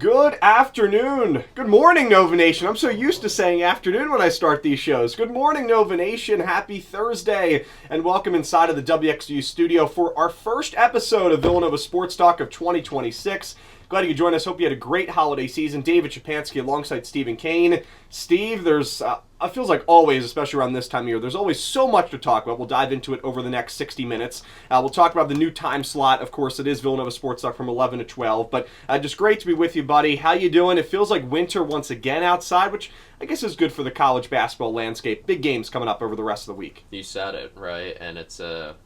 Good afternoon. Good morning, Nova Nation. I'm so used to saying afternoon when I start these shows. Good morning, Nova Nation. Happy Thursday, and welcome inside of the WXVU studio for our first episode of Villanova Sports Talk of 2026. Glad you could join us. Hope you had a great holiday season. David Szczepanski alongside Steve and Cain. Steve, there's, it feels like always, especially around this time of year, there's always so much to talk about. We'll dive into it over the next 60 minutes. We'll talk about the new time slot. Of course, it is Villanova Sports Talk from 11 to 12. But just great to be with you, buddy. How you doing? It feels like winter once again outside, which I guess is good for the college basketball landscape. Big games coming up over the rest of the week. You said it, right? And it's a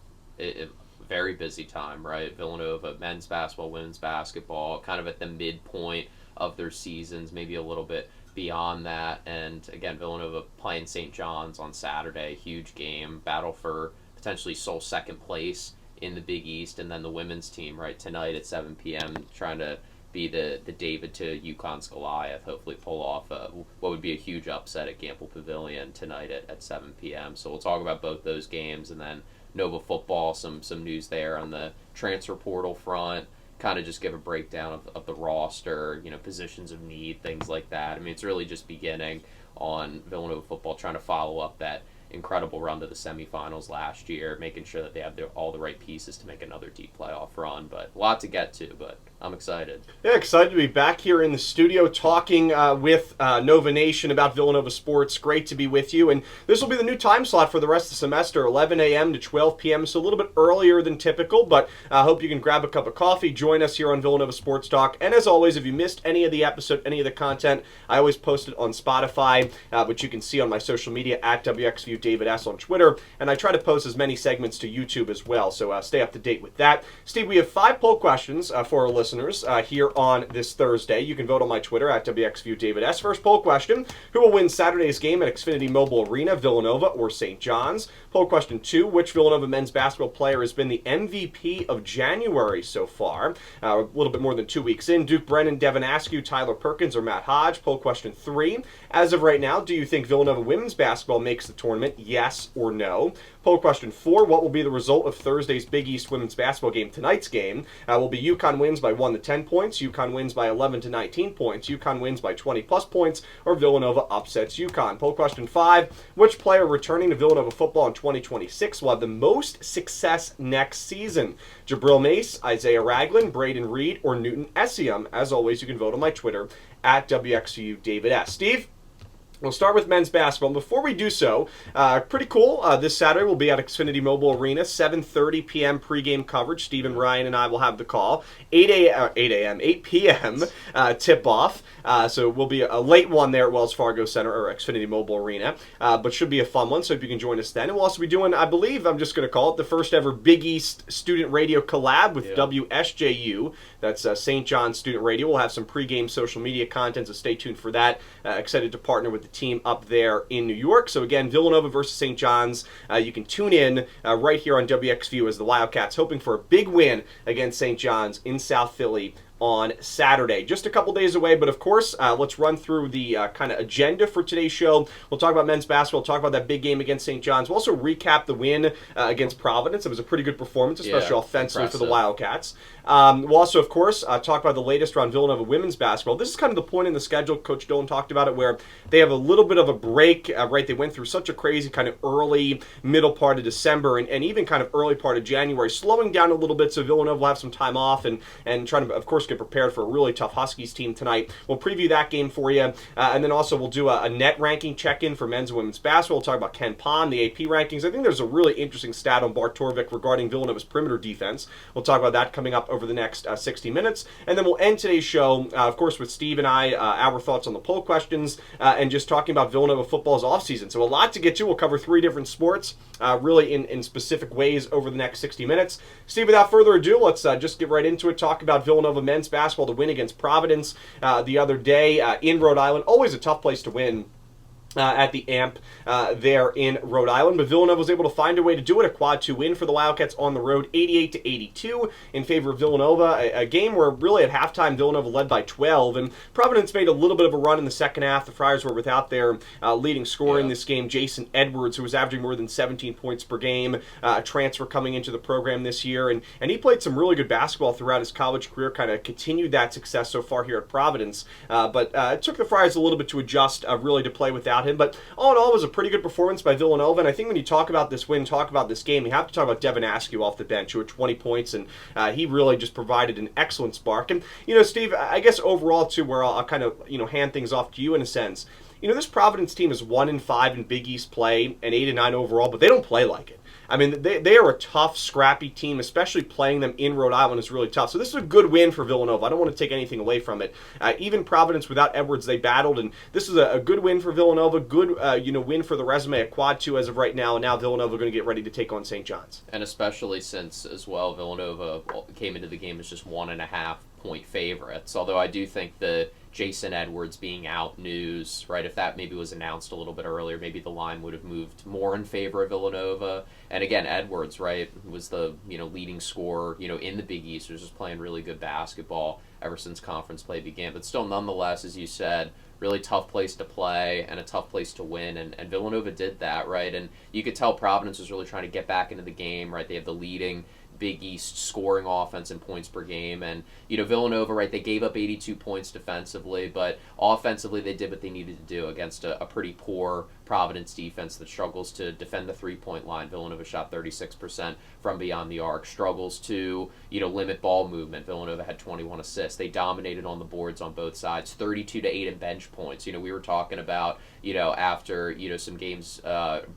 very busy time, right? Villanova, men's basketball, women's basketball, kind of at the midpoint of their seasons, maybe a little bit beyond that. And again, Villanova playing St. John's on Saturday, huge game, battle for potentially sole second place in the Big East. And then the women's team, right, tonight at 7 p.m., trying to be the David to UConn's Goliath, hopefully pull off what would be a huge upset at Gamble Pavilion tonight at 7 p.m. So we'll talk about both those games, and then Nova Football, some news there on the transfer portal front, kind of just give a breakdown of the roster, positions of need, things like that. I mean, it's really just beginning on Villanova Football, trying to follow up that incredible run to the semifinals last year, making sure that they have all the right pieces to make another deep playoff run. But a lot to get to, but I'm excited. Yeah, excited to be back here in the studio talking with Nova Nation about Villanova sports. Great to be with you. And this will be the new time slot for the rest of the semester, 11 a.m. to 12 p.m., so a little bit earlier than typical, but I hope you can grab a cup of coffee, join us here on Villanova Sports Talk. And as always, if you missed any of the episode, any of the content, I always post it on Spotify, which you can see on my social media at WXVU David S. on Twitter, and I try to post as many segments to YouTube as well, so stay up to date with that. Steve, we have 5 poll questions for our listeners here on this Thursday. You can vote on my Twitter at WXVU David S. First poll question: who will win Saturday's game at Xfinity Mobile Arena, Villanova or St. John's? Poll question 2: which Villanova men's basketball player has been the MVP of January so far? A little bit more than 2 weeks in. Duke Brennan, Devin Askew, Tyler Perkins, or Matt Hodge? Poll question 3: as of right now, do you think Villanova women's basketball makes the tournament? Yes or no? Poll question 4: what will be the result of Thursday's Big East women's basketball game? Tonight's game will be UConn wins by 1 to 10 points, UConn wins by 11 to 19 points, UConn wins by 20 plus points, or Villanova upsets UConn. Poll question 5: which player returning to Villanova football in 2026 will have the most success next season? Ja'briel Mace, Isaiah Ragland, Braden Reed, or Newton Essiem? As always, you can vote on my Twitter at WXVU David S. Steve? We'll start with men's basketball. Before we do so, pretty cool. This Saturday we'll be at Xfinity Mobile Arena, 7:30 p.m. pregame coverage. Steve and Ryan and I will have the call. 8 p.m. Tip-off. So we'll be a late one there at Wells Fargo Center or Xfinity Mobile Arena, but should be a fun one, so if you can join us then. And we'll also be doing, I believe, I'm just going to call it, the first ever Big East Student Radio collab with WSJU. That's St. John's Student Radio. We'll have some pregame social media content, so stay tuned for that. Excited to partner with the team up there in New York. So again, Villanova versus St. John's. You can tune in right here on WXVU as the Wildcats hoping for a big win against St. John's in South Philly on Saturday. Just a couple days away, but of course, let's run through the kind of agenda for today's show. We'll talk about men's basketball, talk about that big game against St. John's. We'll also recap the win against Providence. It was a pretty good performance, especially offensively for the Wildcats. We'll also, of course, talk about the latest around Villanova women's basketball. This is kind of the point in the schedule, Coach Dolan talked about it, where they have a little bit of a break, right? They went through such a crazy kind of early, middle part of December and even kind of early part of January, slowing down a little bit, so Villanova will have some time off and trying to, of course, get prepared for a really tough Huskies team tonight. We'll preview that game for you, and then also we'll do a net ranking check-in for men's and women's basketball. We'll talk about Ken Pond, the AP rankings. I think there's a really interesting stat on Bart Torvik regarding Villanova's perimeter defense. We'll talk about that coming up over the next 60 minutes, and then we'll end today's show, of course, with Steve and I, our thoughts on the poll questions, and just talking about Villanova football's offseason. So a lot to get to. We'll cover 3 different sports, really in specific ways over the next 60 minutes. Steve, without further ado, let's just get right into it, talk about Villanova men's basketball, to win against Providence the other day in Rhode Island. Always a tough place to win. at the AMP there in Rhode Island, but Villanova was able to find a way to do it. A quad 2 win for the Wildcats on the road, 88-82 in favor of Villanova. A game where really at halftime Villanova led by 12, and Providence made a little bit of a run in the second half. The Friars were without their leading scorer in this game, Jason Edwards, who was averaging more than 17 points per game, a transfer coming into the program this year, and he played some really good basketball throughout his college career, kind of continued that success so far here at Providence, but it took the Friars a little bit to adjust, really to play without him. But all in all, it was a pretty good performance by Villanova, and I think when you talk about this win, talk about this game, you have to talk about Devin Askew off the bench, who had 20 points, and he really just provided an excellent spark. And, Steve, I guess overall, too, where I'll kind of, hand things off to you in a sense, this Providence team is 1-5 in Big East play and 8-9 overall, but they don't play like it. I mean, they are a tough, scrappy team, especially playing them in Rhode Island is really tough. So this is a good win for Villanova. I don't want to take anything away from it. Even Providence without Edwards, they battled, and this is a good win for Villanova, good win for the resume at quad 2 as of right now, and now Villanova going to get ready to take on St. John's. And especially since, as well, Villanova came into the game as just 1.5 point favorites, although I do think the Jason Edwards being out news, right, if that maybe was announced a little bit earlier, maybe the line would have moved more in favor of Villanova. And again, Edwards, right, was the leading scorer in the Big East, was just playing really good basketball ever since conference play began. But still, nonetheless, as you said, really tough place to play and a tough place to win, and Villanova did that, right? And you could tell Providence was really trying to get back into the game, right? They have the leading Big East scoring offense in points per game, and Villanova, right, they gave up 82 points defensively, but offensively they did what they needed to do against a pretty poor Providence defense that struggles to defend the three-point line. Villanova shot 36% from beyond the arc, struggles to limit ball movement. Villanova had 21 assists. They dominated on the boards on both sides, 32-8 in bench points. We were talking about after some games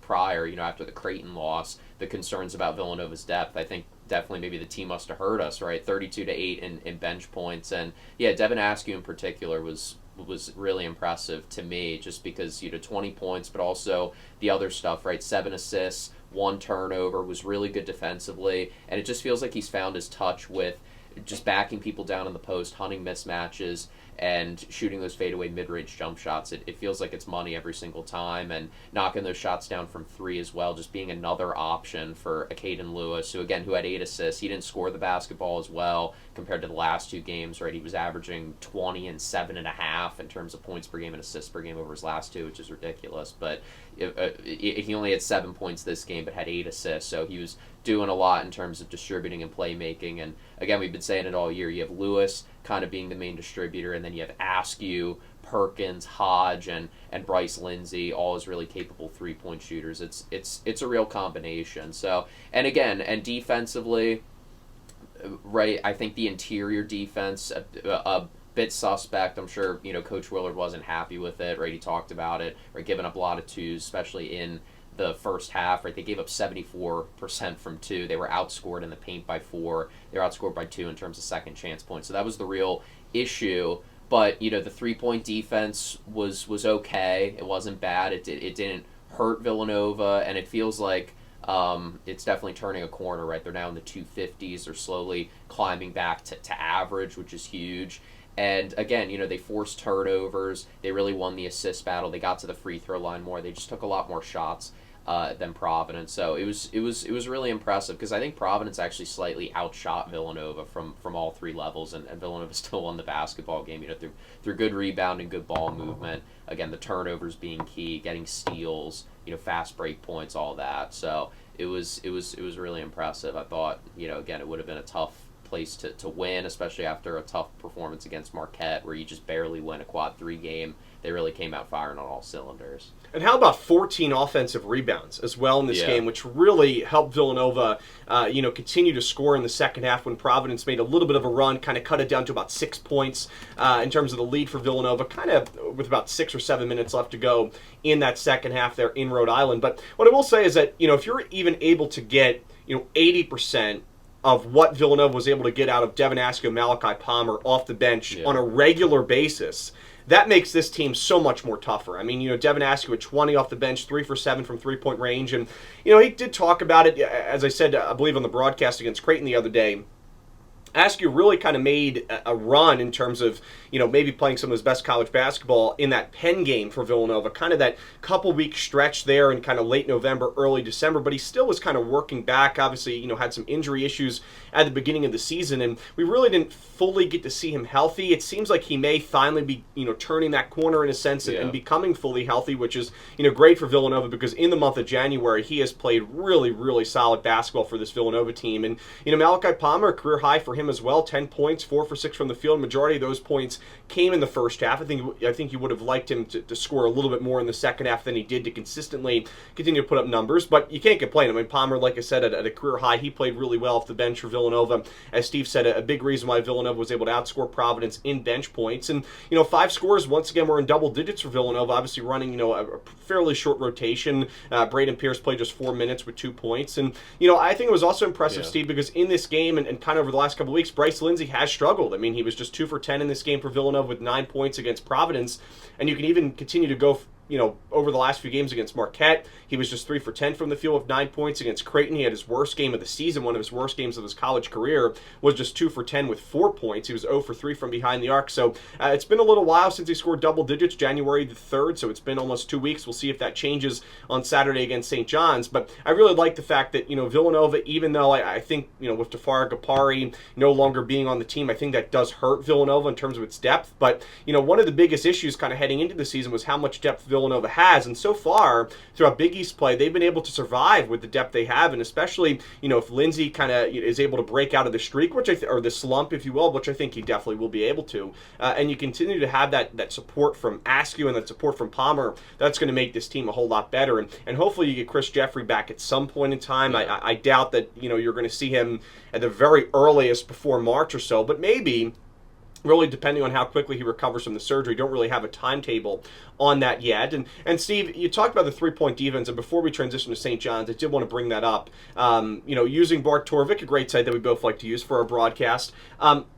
prior, after the Creighton loss, the concerns about Villanova's depth. I think definitely maybe the team must have hurt us, right? 32-8 in bench points, and Devin Askew in particular was really impressive to me, just because 20 points, but also the other stuff, right? 7 assists, 1 turnover, was really good defensively, and it just feels like he's found his touch with just backing people down in the post, hunting mismatches, and shooting those fadeaway mid-range jump shots. It feels like it's money every single time, and knocking those shots down from 3 as well, just being another option for a Cain Lewis, who had 8 assists. He didn't score the basketball as well compared to the last 2 games, right? He was averaging 20 and 7.5 in terms of points per game and assists per game over his last 2, which is ridiculous. But he only had 7 points this game, but had 8 assists, so he was doing a lot in terms of distributing and playmaking. And again, we've been saying it all year. You have Lewis kind of being the main distributor, and then you have Askew, Perkins, Hodge, and Bryce Lindsey, all as really capable 3-point shooters. It's a real combination. So, and again, and defensively, right, I think the interior defense, a bit suspect. I'm sure Coach Willard wasn't happy with it, right? He talked about it, right, giving up a lot of 2s, especially in the first half, right? They gave up 74% from 2. They were outscored in the paint by 4. They were outscored by 2 in terms of second chance points. So that was the real issue. But the 3-point defense was okay. It wasn't bad. It didn't hurt Villanova, and it feels like it's definitely turning a corner, right? They're now in the 250s. They're slowly climbing back to average, which is huge. And again, they forced turnovers. They really won the assist battle. They got to the free throw line more. They just took a lot more shots than Providence. So it was really impressive, because I think Providence actually slightly outshot Villanova from all 3 levels, and Villanova still won the basketball game. Through good rebounding, good ball movement. Again, the turnovers being key, getting steals, fast break points, all that. So it was really impressive. I thought again, it would have been a tough place to win, especially after a tough performance against Marquette, where you just barely win a quad 3 game. They really came out firing on all cylinders. And how about 14 offensive rebounds as well in this game, which really helped Villanova, continue to score in the second half when Providence made a little bit of a run, kind of cut it down to about 6 points in terms of the lead for Villanova, kind of with about 6 or 7 minutes left to go in that second half there in Rhode Island. But what I will say is that, if you're even able to get, 80% of what Villanova was able to get out of Devin Askew and Malachi Palmer off the bench on a regular basis, that makes this team so much more tougher. I mean, Devin Askew at 20 off the bench, 3 for 7 from 3-point range. And, he did talk about it, as I said, I believe on the broadcast against Creighton the other day. Askew really kind of made a run in terms of, maybe playing some of his best college basketball in that Penn game for Villanova, kind of that couple-week stretch there in kind of late November, early December, but he still was kind of working back. Obviously, had some injury issues at the beginning of the season, and we really didn't fully get to see him healthy. It seems like he may finally be, turning that corner in a sense and becoming fully healthy, which is, great for Villanova, because in the month of January, he has played really, really solid basketball for this Villanova team. And, Malachi Palmer, a career high for him as well, 10 points, 4 for 6 from the field. Majority of those points came in the first half. I think you would have liked him to score a little bit more in the second half than he did to consistently continue to put up numbers, but you can't complain. I mean, Palmer, like I said, at a career high, he played really well off the bench for Villanova. As Steve said, a big reason why Villanova was able to outscore Providence in bench points. And, 5 scores, once again, were in double digits for Villanova, obviously running, a fairly short rotation. Braden Pierce played just 4 minutes with 2 points. And, I think it was also impressive, Steve, because in this game and kind of over the last couple of weeks, Bryce Lindsey has struggled. I mean, he was just 2 for 10 in this game for Villanova with 9 points against Providence. And you can even continue to go, over the last few games against Marquette, he was just 3 for 10 from the field with 9 points. Against Creighton, he had his worst game of the season. One of his worst games of his college career was just 2 for 10 with 4 points. He was 0 for 3 from behind the arc. So it's been a little while since he scored double digits, January the 3rd. So it's been almost 2 weeks. We'll see if that changes on Saturday against St. John's. But I really like the fact that, Villanova, even though I think, with Tafari Gapari no longer being on the team, I think that does hurt Villanova in terms of its depth. But, one of the biggest issues kind of heading into the season was how much depth Villanova has. And so far, throughout Big East play, they've been able to survive with the depth they have, and especially, if Lindsey kind of is able to break out of the streak, or the slump, if you will, which I think he definitely will be able to, and you continue to have that support from Askew and that support from Palmer, that's going to make this team a whole lot better, and hopefully you get Chris Jeffrey back at some point in time. I doubt that, you're going to see him at the very earliest before March or so, but maybe, really depending on how quickly he recovers from the surgery. Don't really have a timetable on that yet. And Steve, you talked about the three-point defense, and before we transition to St. John's, I did want to bring that up. Using Bart Torvik, a great site that we both like to use for our broadcast,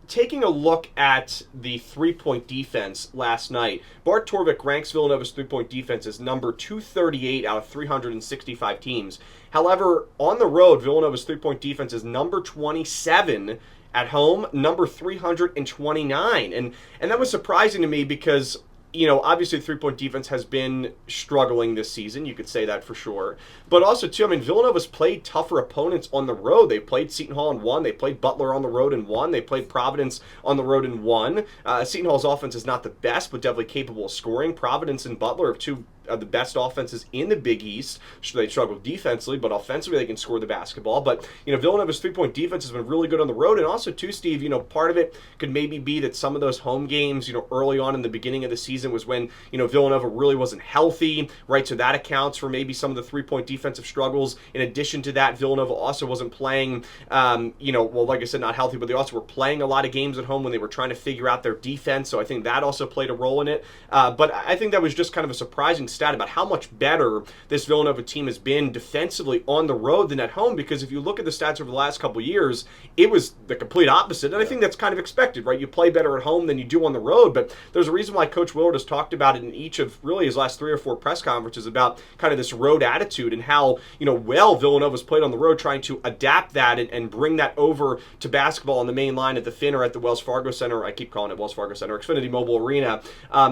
taking a look at the three-point defense last night, Bart Torvik ranks Villanova's three-point defense as number 238 out of 365 teams. However, on the road, Villanova's three-point defense is number 27. At home, number 329. And that was surprising to me because, obviously three-point defense has been struggling this season. You could say that for sure. But also, too, Villanova's played tougher opponents on the road. They played Seton Hall and won. They played Butler on the road and won. They played Providence on the road and won. Seton Hall's offense is not the best, but definitely capable of scoring. Providence and Butler are two of the best offenses in the Big East. They struggle defensively, but offensively they can score the basketball. But, Villanova's three-point defense has been really good on the road. And also, too, Steve, part of it could maybe be that some of those home games, early on in the beginning of the season was when, Villanova really wasn't healthy, right? So that accounts for maybe some of the three-point defensive struggles. In addition to that, Villanova also wasn't playing, like I said, not healthy, but they also were playing a lot of games at home when they were trying to figure out their defense. So I think that also played a role in it. But I think that was just kind of a surprising stat about how much better this Villanova team has been defensively on the road than at home, because if you look at the stats over the last couple of years, it was the complete opposite, and I think that's kind of expected, right? You play better at home than you do on the road, but there's a reason why Coach Willard has talked about it in each of really his last 3 or 4 press conferences about kind of this road attitude and how, well Villanova's played on the road, trying to adapt that and bring that over to basketball on the main line at the Finn or at the Wells Fargo Center. I keep calling it Wells Fargo Center, Xfinity Mobile Arena.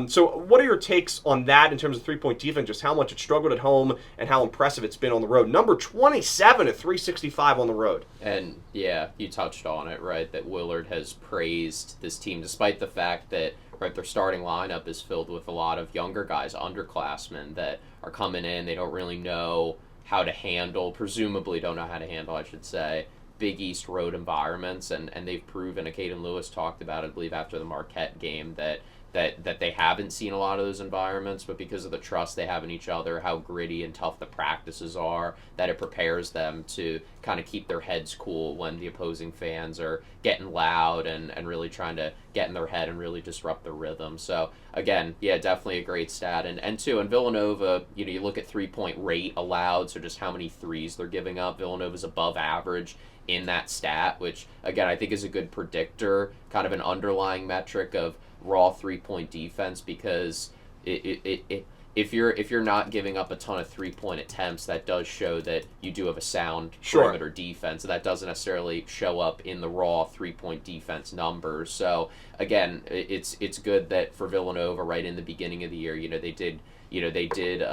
So what are your takes on that in terms of three-point defense, just how much it struggled at home and how impressive it's been on the road? Number 27 at 365 on the road. And yeah, you touched on it, right, that Willard has praised this team despite the fact that, right, their starting lineup is filled with a lot of younger guys, underclassmen that are coming in. They don't really know how to handle, presumably don't know how to handle, I should say, Big East road environments, and they've proven, and Caden Lewis talked about it, I believe, after the Marquette game, that they haven't seen a lot of those environments, but because of the trust they have in each other, how gritty and tough the practices are, that it prepares them to kind of keep their heads cool when the opposing fans are getting loud and really trying to get in their head and really disrupt the rhythm. So again, yeah, definitely a great stat. And two, in Villanova, you look at three-point rate allowed, so just how many threes they're giving up. Villanova's above average in that stat, which again I think is a good predictor, kind of an underlying metric of raw three-point defense, because it if you're not giving up a ton of 3-point attempts, that does show that you do have a sound Sure. perimeter defense. And that doesn't necessarily show up in the raw 3-point defense numbers. So again, it's good that for Villanova, right in the beginning of the year, they did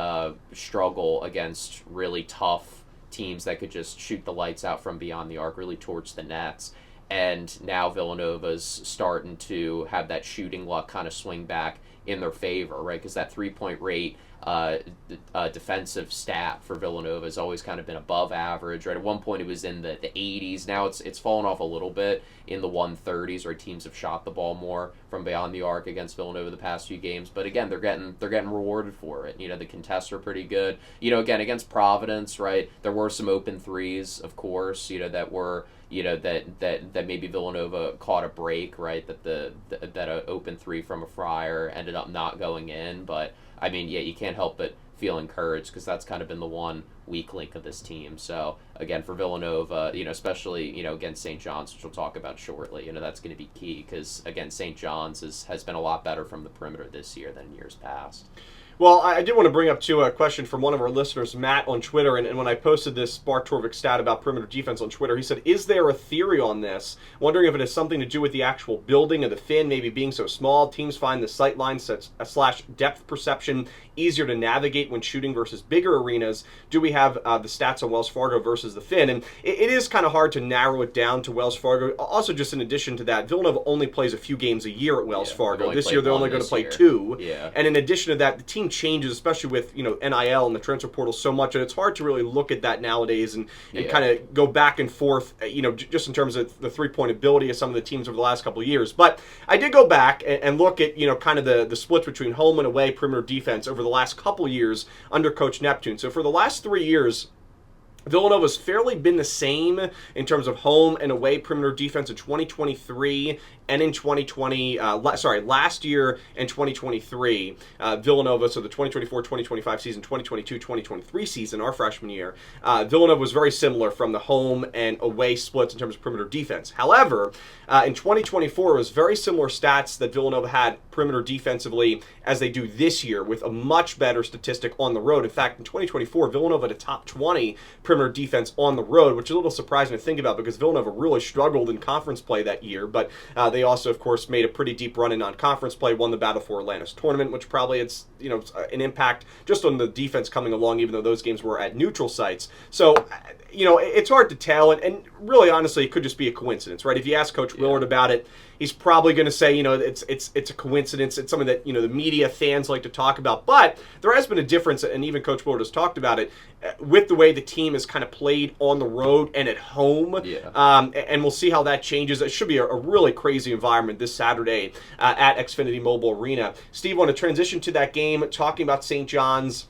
struggle against really tough teams that could just shoot the lights out from beyond the arc, really towards the nets. And now Villanova's starting to have that shooting luck kind of swing back in their favor, right? Because that 3-point rate defensive stat for Villanova has always kind of been above average, right? At one point it was in the 80s. Now it's fallen off a little bit in the 130s, right? Teams have shot the ball more from beyond the arc against Villanova the past few games. But again, they're getting rewarded for it. The contests are pretty good. Again, against Providence, right? There were some open threes, of course, that were that maybe Villanova caught a break, right? That an open three from a Fryer ended up not going in. But I mean, yeah, you can't help but feel encouraged because that's kind of been the one weak link of this team. So again, for Villanova, especially against St. John's, which we'll talk about shortly, that's going to be key because again, St. John's has been a lot better from the perimeter this year than years past. Well, I did want to bring up, too, a question from one of our listeners, Matt, on Twitter. And when I posted this Bart Torvik stat about perimeter defense on Twitter, he said, is there a theory on this? Wondering if it has something to do with the actual building of the fin, maybe being so small. Teams find the sight line / depth perception easier to navigate when shooting versus bigger arenas. Do we have the stats on Wells Fargo versus the fin? And it is kind of hard to narrow it down to Wells Fargo. Also, just in addition to that, Villanova only plays a few games a year at Wells Fargo. This year, they're only going to play 2. Yeah. And in addition to that, the team changes, especially with NIL and the transfer portal so much, and it's hard to really look at that nowadays and kind of go back and forth, just in terms of the 3-point ability of some of the teams over the last couple of years. But I did go back and look at kind of the splits between home and away perimeter defense over the last couple of years under Coach Neptune. So for the last 3 years, Villanova's fairly been the same in terms of home and away perimeter defense in 2023 and in 2020, last year and 2023. Villanova, so the 2024-2025 season, 2022-2023 season, our freshman year, Villanova was very similar from the home and away splits in terms of perimeter defense. However, in 2024, it was very similar stats that Villanova had perimeter defensively as they do this year, with a much better statistic on the road. In fact, in 2024, Villanova had a top 20 perimeter defense on the road, which is a little surprising to think about because Villanova really struggled in conference play that year. But they also, of course, made a pretty deep run in non-conference play, won the Battle for Atlantis tournament, which probably it's an impact just on the defense coming along, even though those games were at neutral sites. So, it's hard to tell, and really, honestly, it could just be a coincidence, right? If you ask Coach Willard about it, he's probably going to say, it's a coincidence. It's something that, the media fans like to talk about. But there has been a difference, and even Coach Willard has talked about it, with the way the team has kind of played on the road and at home. And we'll see how that changes. It should be a really crazy environment this Saturday at Xfinity Mobile Arena. Steve, want to transition to that game, talking about St. John's.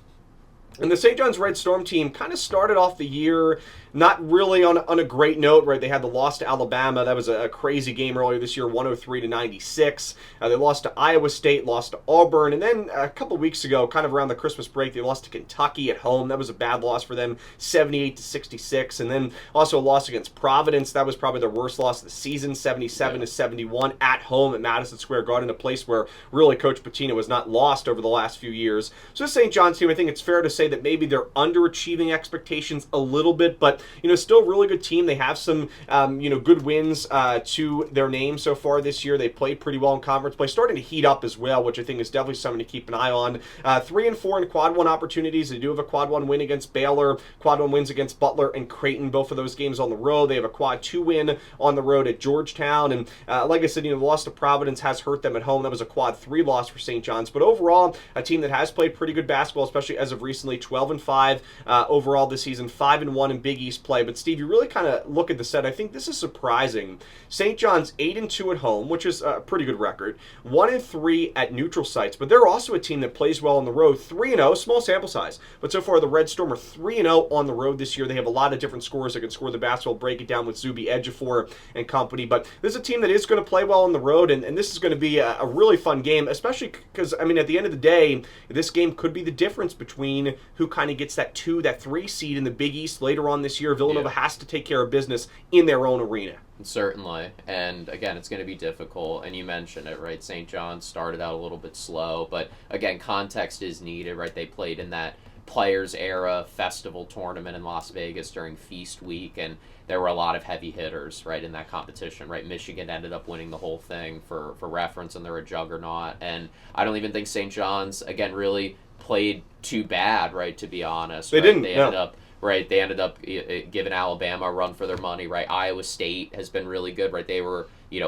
And the St. John's Red Storm team kind of started off the year not really on a great note, right? They had the loss to Alabama. That was a crazy game earlier this year, 103-96. They lost to Iowa State, lost to Auburn, and then a couple weeks ago, kind of around the Christmas break, they lost to Kentucky at home. That was a bad loss for them, 78-66. And then also a loss against Providence. That was probably their worst loss of the season, 77-71 at home at Madison Square Garden, a place where really Coach Pitino has not lost over the last few years. So this St. John's team, I think it's fair to say that maybe they're underachieving expectations a little bit, but still a really good team. They have some good wins to their name so far this year. They played pretty well in conference play, starting to heat up as well, which I think is definitely something to keep an eye on. 3-4 in quad one opportunities. They do have a quad one win against Baylor, quad one wins against Butler and Creighton, both of those games on the road. They have a quad two win on the road at Georgetown, and like I said, the loss to Providence has hurt them at home. That was a quad three loss for St. John's, but overall, a team that has played pretty good basketball, especially as of recently. 12-5 overall this season, 5-1 in Big East play. But Steve, you really kind of look at the set. I think this is surprising. St. John's 8-2 at home, which is a pretty good record. 1-3 at neutral sites, but they're also a team that plays well on the road. 3-0, small sample size, but so far the Red Storm are 3-0 on the road this year. They have a lot of different scorers that can score the basketball. Break it down with Zuby Ejiofor and company. But this is a team that is going to play well on the road, and this is going to be a really fun game, especially because at the end of the day, this game could be the difference between who kind of gets that 2, that 3 seed in the Big East later on this year. Villanova has to take care of business in their own arena. Certainly. And again, it's going to be difficult. And you mentioned it, right? St. John's started out a little bit slow. But again, context is needed, right? They played in that Players Era Festival tournament in Las Vegas during Feast Week. And there were a lot of heavy hitters, right, in that competition, right? Michigan ended up winning the whole thing for reference, and they're a juggernaut. And I don't even think St. John's, again, really played too bad, right, to be honest. They right? didn't, They no. ended up right? They ended up giving Alabama a run for their money, right? Iowa State has been really good, right? They were,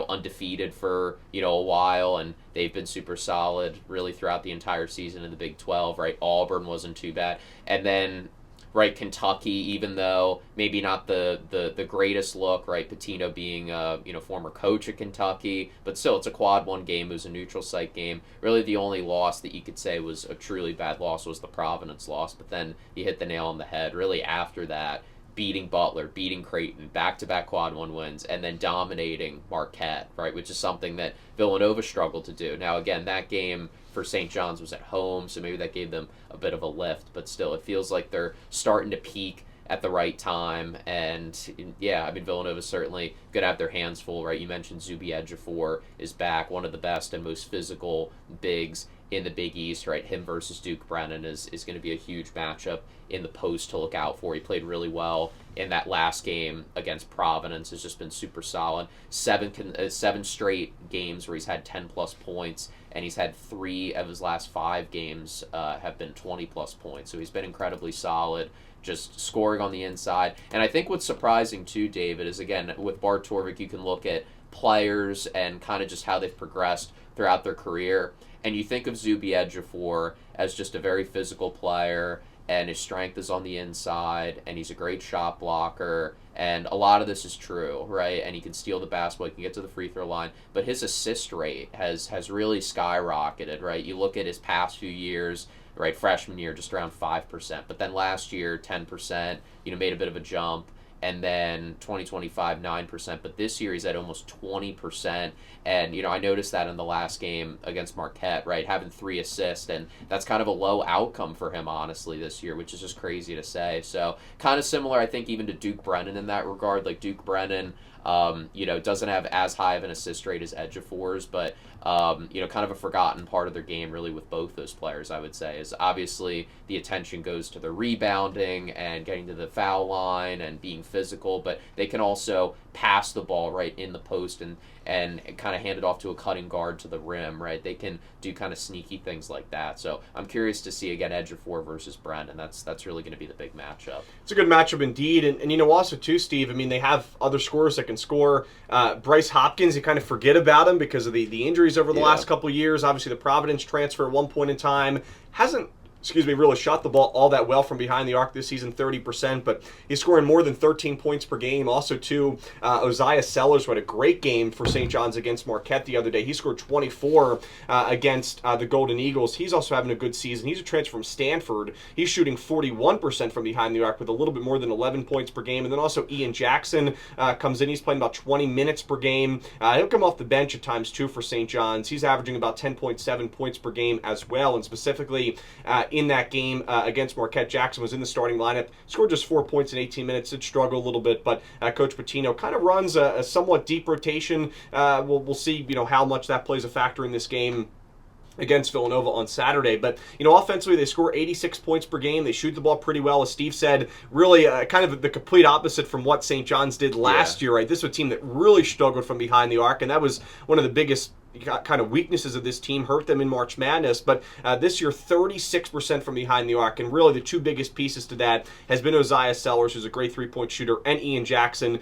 undefeated for, a while, and they've been super solid really throughout the entire season in the Big 12, right? Auburn wasn't too bad. And then, right, Kentucky, even though maybe not the greatest look, right? Pitino being a former coach at Kentucky, but still it's a quad one game. It was a neutral site game. Really, the only loss that you could say was a truly bad loss was the Providence loss. But then you hit the nail on the head. Really, after that, beating Butler, beating Creighton, back-to-back quad one wins, and then dominating Marquette, right? Which is something that Villanova struggled to do. Now, again, that game for St. John's was at home, so maybe that gave them a bit of a lift, but still, it feels like they're starting to peak at the right time, and yeah, I mean, Villanova's certainly going to have their hands full, right? You mentioned Ja'briel is back, one of the best and most physical bigs in the Big East, right? Him versus Duke Brennan is going to be a huge matchup in the post to look out for. He played really well in that last game against Providence. Has just been super solid. Seven straight games where he's had 10-plus points, and he's had 3 of his last 5 games have been 20-plus points. So he's been incredibly solid, just scoring on the inside. And I think what's surprising too, David, is again, with Bart Torvik, you can look at players and kind of just how they've progressed throughout their career. And you think of Zuby Ejiofor as just a very physical player, and his strength is on the inside, and he's a great shot blocker, and a lot of this is true, right? And he can steal the basketball, he can get to the free throw line, but his assist rate has really skyrocketed, right? You look at his past few years, right, freshman year, just around 5%, but then last year, 10%, made a bit of a jump, and then 2025, 9%, but this year he's at almost 20%, and, I noticed that in the last game against Marquette, right, having 3 assists, and that's kind of a low outcome for him, honestly, this year, which is just crazy to say. So kind of similar, I think, even to Duke Brennan in that regard. Like, Duke Brennan, doesn't have as high of an assist rate as Ejiofor's, but, kind of a forgotten part of their game, really, with both those players, I would say, is obviously the attention goes to the rebounding and getting to the foul line and being physical, but they can also pass the ball right in the post and kind of hand it off to a cutting guard to the rim, right? They can do kind of sneaky things like that. So I'm curious to see, again, Ejiofor versus Brennan. That's really going to be the big matchup. It's a good matchup indeed. And also, too, Steve, I mean, they have other scorers that can score. Bryce Hopkins, you kind of forget about him because of the injuries over the last couple of years. Obviously, the Providence transfer at one point in time hasn't really shot the ball all that well from behind the arc this season, 30%, but he's scoring more than 13 points per game. Also, too, Uzziah Sellers had a great game for St. John's against Marquette the other day. He scored 24 against the Golden Eagles. He's also having a good season. He's a transfer from Stanford. He's shooting 41% from behind the arc with a little bit more than 11 points per game. And then also Ian Jackson comes in. He's playing about 20 minutes per game. He'll come off the bench at times, too, for St. John's. He's averaging about 10.7 points per game as well, and specifically in that game against Marquette, Jackson was in the starting lineup, scored just 4 points in 18 minutes. Did struggle a little bit, but Coach Pitino kind of runs a somewhat deep rotation. We'll see, how much that plays a factor in this game against Villanova on Saturday. But, offensively, they score 86 points per game. They shoot the ball pretty well. As Steve said, really kind of the complete opposite from what St. John's did last year, right? This was a team that really struggled from behind the arc, and that was one of the biggest kind of weaknesses of this team, hurt them in March Madness. But this year, 36% from behind the arc, and really the two biggest pieces to that has been Uzziah Sellers, who's a great three-point shooter, and Ian Jackson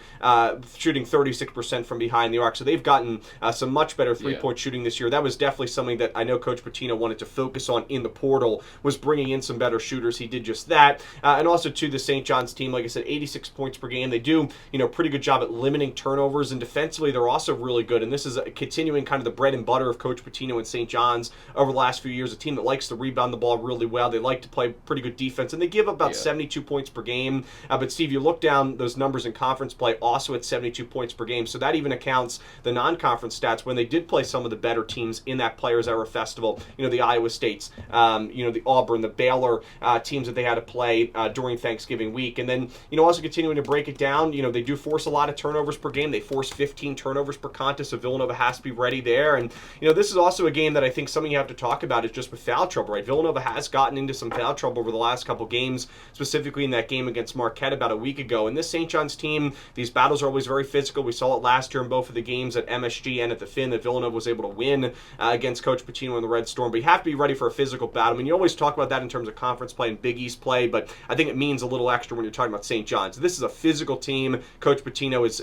shooting 36% from behind the arc. So they've gotten some much better three-point shooting this year. That was definitely something that I know Coach Pitino wanted to focus on in the portal, was bringing in some better shooters. He did just that. And also, to the St. John's team, like I said, 86 points per game. They do, pretty good job at limiting turnovers, and defensively, they're also really good. And this is continuing kind of the bread and butter of Coach Pitino and St. John's over the last few years, a team that likes to rebound the ball really well. They like to play pretty good defense, and they give about 72 points per game. But Steve, you look down those numbers in conference play, also at 72 points per game. So that even accounts the non-conference stats when they did play some of the better teams in that Players Era Festival. The Iowa States, the Auburn, the Baylor teams that they had to play during Thanksgiving week. And then, also continuing to break it down, they do force a lot of turnovers per game. They force 15 turnovers per contest, so Villanova has to be ready there. And, this is also a game that I think something you have to talk about is just with foul trouble, right? Villanova has gotten into some foul trouble over the last couple games, specifically in that game against Marquette about a week ago. And this St. John's team, these battles are always very physical. We saw it last year in both of the games at MSG and at the Finn that Villanova was able to win against Coach Pitino and the Red Storm. But you have to be ready for a physical battle. I mean, you always talk about that in terms of conference play and Big East play, but I think it means a little extra when you're talking about St. John's. This is a physical team. Coach Pitino is,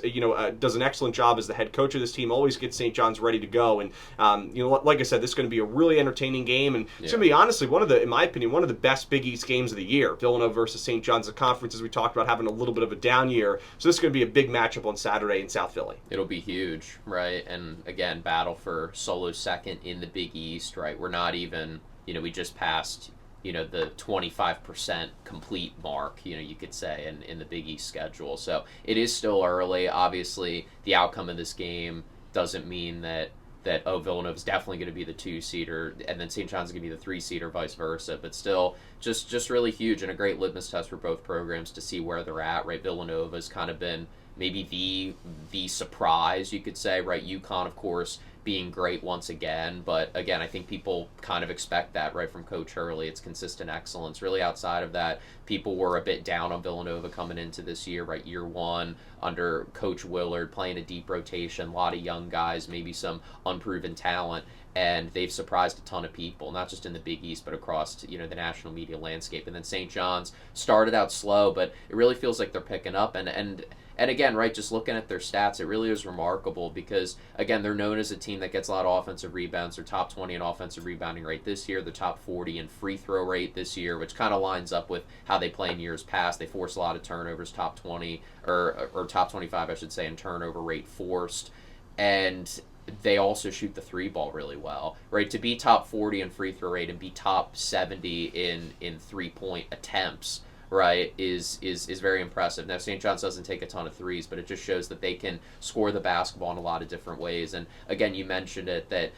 does an excellent job as the head coach of this team. Always gets St. John's ready to go. And like I said, this is going to be a really entertaining game, and it's going to be honestly in my opinion, one of the best Big East games of the year. Villanova versus St. John's. The conference, as we talked about, having a little bit of a down year, so this is going to be a big matchup on Saturday in South Philly. It'll be huge, right? And again, battle for solo second in the Big East, right? We're not even, we just passed, the 25% complete mark, you could say, in the Big East schedule. So it is still early. Obviously, the outcome of this game doesn't mean that Villanova's definitely going to be the 2-seeder, and then St. John's is going to be the 3-seeder, vice versa. But still, just really huge and a great litmus test for both programs to see where they're at, right? Villanova's kind of been maybe the surprise, you could say, right? UConn, of course, being great once again, but again, I think people kind of expect that, right, from Coach Hurley. It's consistent excellence. Really, outside of that, people were a bit down on Villanova coming into this year, right? Year one under Coach Willard, playing a deep rotation, a lot of young guys, maybe some unproven talent, and they've surprised a ton of people, not just in the Big East, but across, the national media landscape. And then St. John's started out slow, but it really feels like they're picking up, and again, right, just looking at their stats, it really is remarkable because, again, they're known as a team that gets a lot of offensive rebounds. They're top 20 in offensive rebounding rate this year. They're top 40 in free throw rate this year, which kind of lines up with how they play in years past. They force a lot of turnovers, top 20, or top 25, I should say, in turnover rate forced. And they also shoot the three ball really well, right? To be top 40 in free throw rate and be top 70 in 3-point attempts, right, is very impressive. Now, St. John's doesn't take a ton of threes, but it just shows that they can score the basketball in a lot of different ways. And again, you mentioned it, that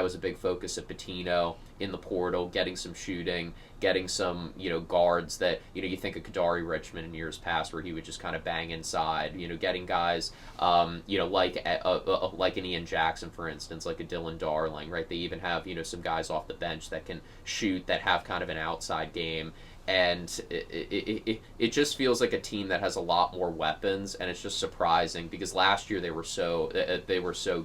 was a big focus of Pitino in the portal, getting some shooting, getting some, guards that, you think of Kadari Richmond in years past where he would just kind of bang inside, getting guys, like an Ian Jackson, for instance, like a Dylan Darling, right? They even have, some guys off the bench that can shoot, that have kind of an outside game. And it just feels like a team that has a lot more weapons, and it's just surprising because last year they were so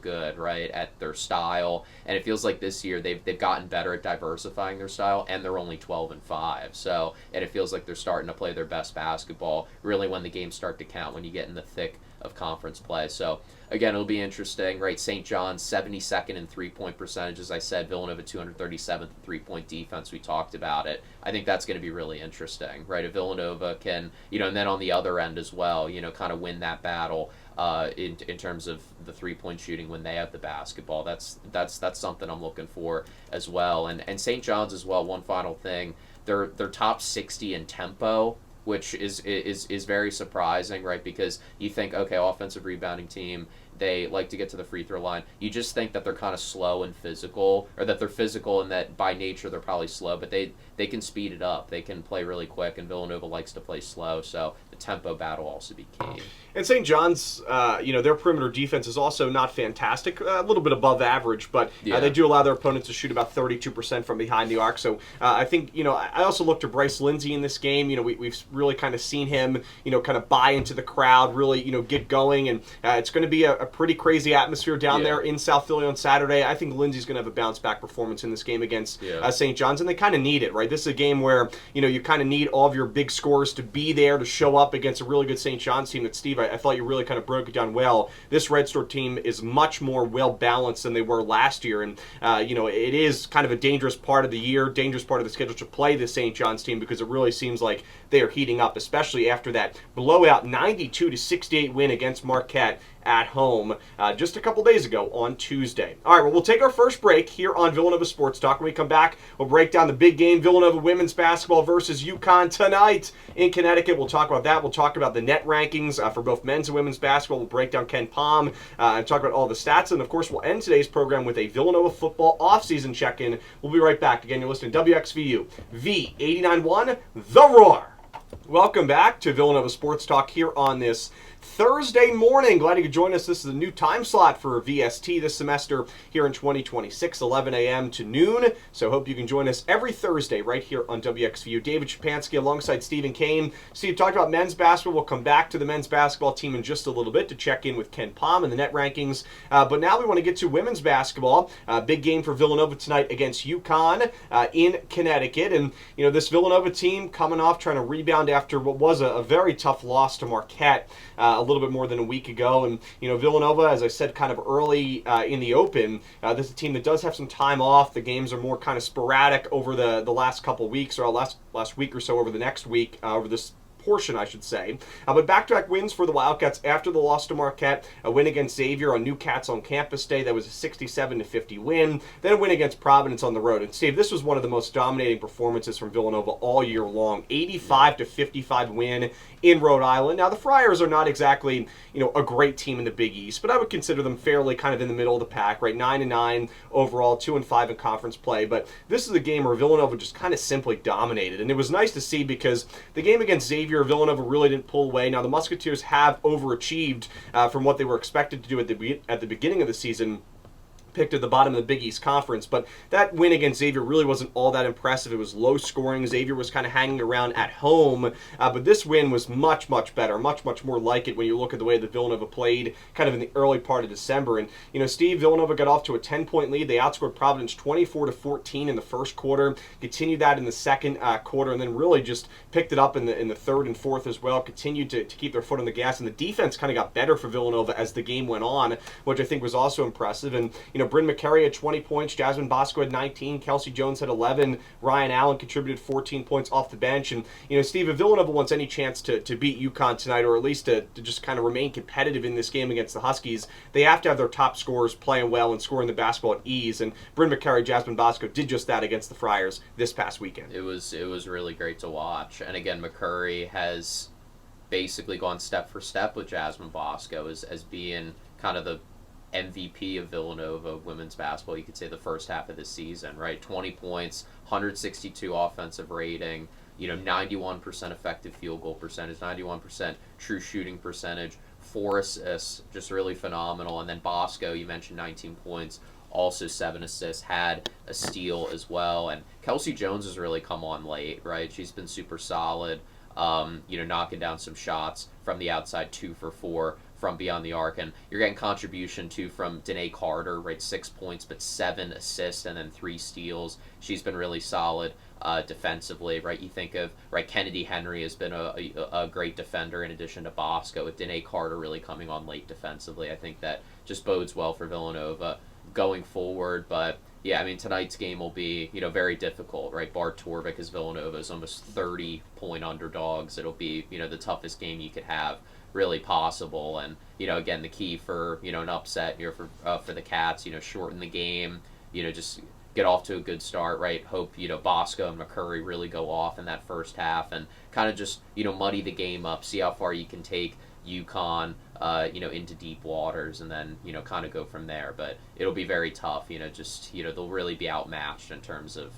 good, right, at their style, and it feels like this year they've gotten better at diversifying their style, and they're only 12-5. So, and it feels like they're starting to play their best basketball really when the games start to count, when you get in the thick of conference play. So again, it'll be interesting, right? St. John's 72nd in 3-point percentage, as I said. Villanova 237th in 3-point defense. We talked about it. I think that's going to be really interesting, right? If Villanova can, and then on the other end as well, kind of win that battle in terms of the 3-point shooting when they have the basketball. That's something I'm looking for as well. And St. John's as well. One final thing, they're top 60 in tempo, which is very surprising, right? Because you think, okay, offensive rebounding team, they like to get to the free throw line. You just think that they're kind of slow and physical, or that they're physical and that by nature they're probably slow, but they can speed it up. They can play really quick, and Villanova likes to play slow, so the tempo battle will also be key. And St. John's, their perimeter defense is also not fantastic, a little bit above average, but they do allow their opponents to shoot about 32% from behind the arc. So I think, I also looked to Bryce Lindsey in this game. We've really kind of seen him, kind of buy into the crowd, really, get going, and it's going to be a pretty crazy atmosphere down there in South Philly on Saturday. I think Lindsey's going to have a bounce-back performance in this game against St. John's, and they kind of need it, right? This is a game where, you kind of need all of your big scorers to be there to show up against a really good St. John's team that, Steve, I thought you really kind of broke it down well. This Red Storm team is much more well-balanced than they were last year, and, it is kind of a dangerous part of the year, dangerous part of the schedule to play the St. John's team because it really seems like they are heating up, especially after that blowout 92-68 win against Marquette at home just a couple days ago on Tuesday. All right, well, we'll take our first break here on Villanova Sports Talk. When we come back, we'll break down the big game, Villanova women's basketball versus UConn tonight in Connecticut. We'll talk about that. We'll talk about the net rankings for both men's and women's basketball. We'll break down Ken Palm and talk about all the stats. And, of course, we'll end today's program with a Villanova football offseason check-in. We'll be right back. Again, you're listening to WXVU, V89.1, The Roar. Welcome back to Villanova Sports Talk here on this Thursday morning. Glad you could join us. This is a new time slot for VST this semester here in 2026, 11 a.m. to noon. So hope you can join us every Thursday right here on WXVU. David Szczepanski alongside Stephen Cain. Steve talked about men's basketball. We'll come back to the men's basketball team in just a little bit to check in with Ken Palm and the net rankings. But now we want to get to women's basketball. Big game for Villanova tonight against UConn in Connecticut. And, you know, this Villanova team coming off trying to rebound after what was a very tough loss to Marquette a little bit more than a week ago. And, you know, Villanova, as I said kind of early in the open, this is a team that does have some time off. The games are more kind of sporadic over the last couple weeks, or last week or so over the next week, over this portion, I should say. But back-to-back wins for the Wildcats after the loss to Marquette. A win against Xavier on New Cats on Campus Day. That was a 67-50 win. Then a win against Providence on the road. And Steve, this was one of the most dominating performances from Villanova all year long. 85-55 win in Rhode Island. Now, the Friars are not exactly, you know, a great team in the Big East, but I would consider them fairly kind of in the middle of the pack, right? 9-9 overall, 2-5 in conference play. But this is a game where Villanova just kind of simply dominated. And it was nice to see because the game against Xavier, Villanova really didn't pull away. Now, the Musketeers have overachieved from what they were expected to do at the beginning of the season. Picked at the bottom of the Big East Conference, but that win against Xavier really wasn't all that impressive. It was low scoring. Xavier was kind of hanging around at home, but this win was much, much better, much, much more like it when you look at the way that Villanova played kind of in the early part of December. And, you know, Steve, Villanova got off to a 10-point lead. They outscored Providence 24-14 in the first quarter, continued that in the second quarter, and then really just picked it up in the third and fourth as well, continued to keep their foot on the gas, and the defense kind of got better for Villanova as the game went on, which I think was also impressive. And, you know, Bryn McCary had 20 points, Jasmine Bosco had 19, Kelsey Jones had 11, Ryan Allen contributed 14 points off the bench. And, you know, Steve, if Villanova wants any chance to beat UConn tonight, or at least to just kind of remain competitive in this game against the Huskies, they have to have their top scorers playing well and scoring the basketball at ease. And Bryn McCary, Jasmine Bosco did just that against the Friars this past weekend. It was really great to watch. And again, McCurry has basically gone step for step with Jasmine Bosco as being kind of the MVP of Villanova women's basketball, you could say, the first half of the season, right? 20 points, 162 offensive rating, you know, 91% effective field goal percentage, 91% true shooting percentage, 4 assists, just really phenomenal. And then Bosco, you mentioned 19 points, also 7 assists, had a steal as well. And Kelsey Jones has really come on late, right? She's been super solid, you know, knocking down some shots from the outside, 2 for 4 from beyond the arc, and you're getting contribution too from Danae Carter, right? 6 points, but 7 assists and then 3 steals. She's been really solid defensively, right? You think of, right, Kennedy Henry has been a great defender in addition to Bosco, with Danae Carter really coming on late defensively. I think that just bodes well for Villanova going forward. But yeah, I mean, tonight's game will be, you know, very difficult, right? Bart Torvik is Villanova's almost 30-point underdogs. It'll be, you know, the toughest game you could have really possible. And, you know, again, the key for, you know, an upset here for the Cats, you know, shorten the game, you know, just get off to a good start, right? Hope, you know, Bosco and McCurry really go off in that first half and kind of just, you know, muddy the game up, see how far you can take UConn, you know, into deep waters, and then, you know, kind of go from there. But it'll be very tough, you know, just, you know, they'll really be outmatched in terms of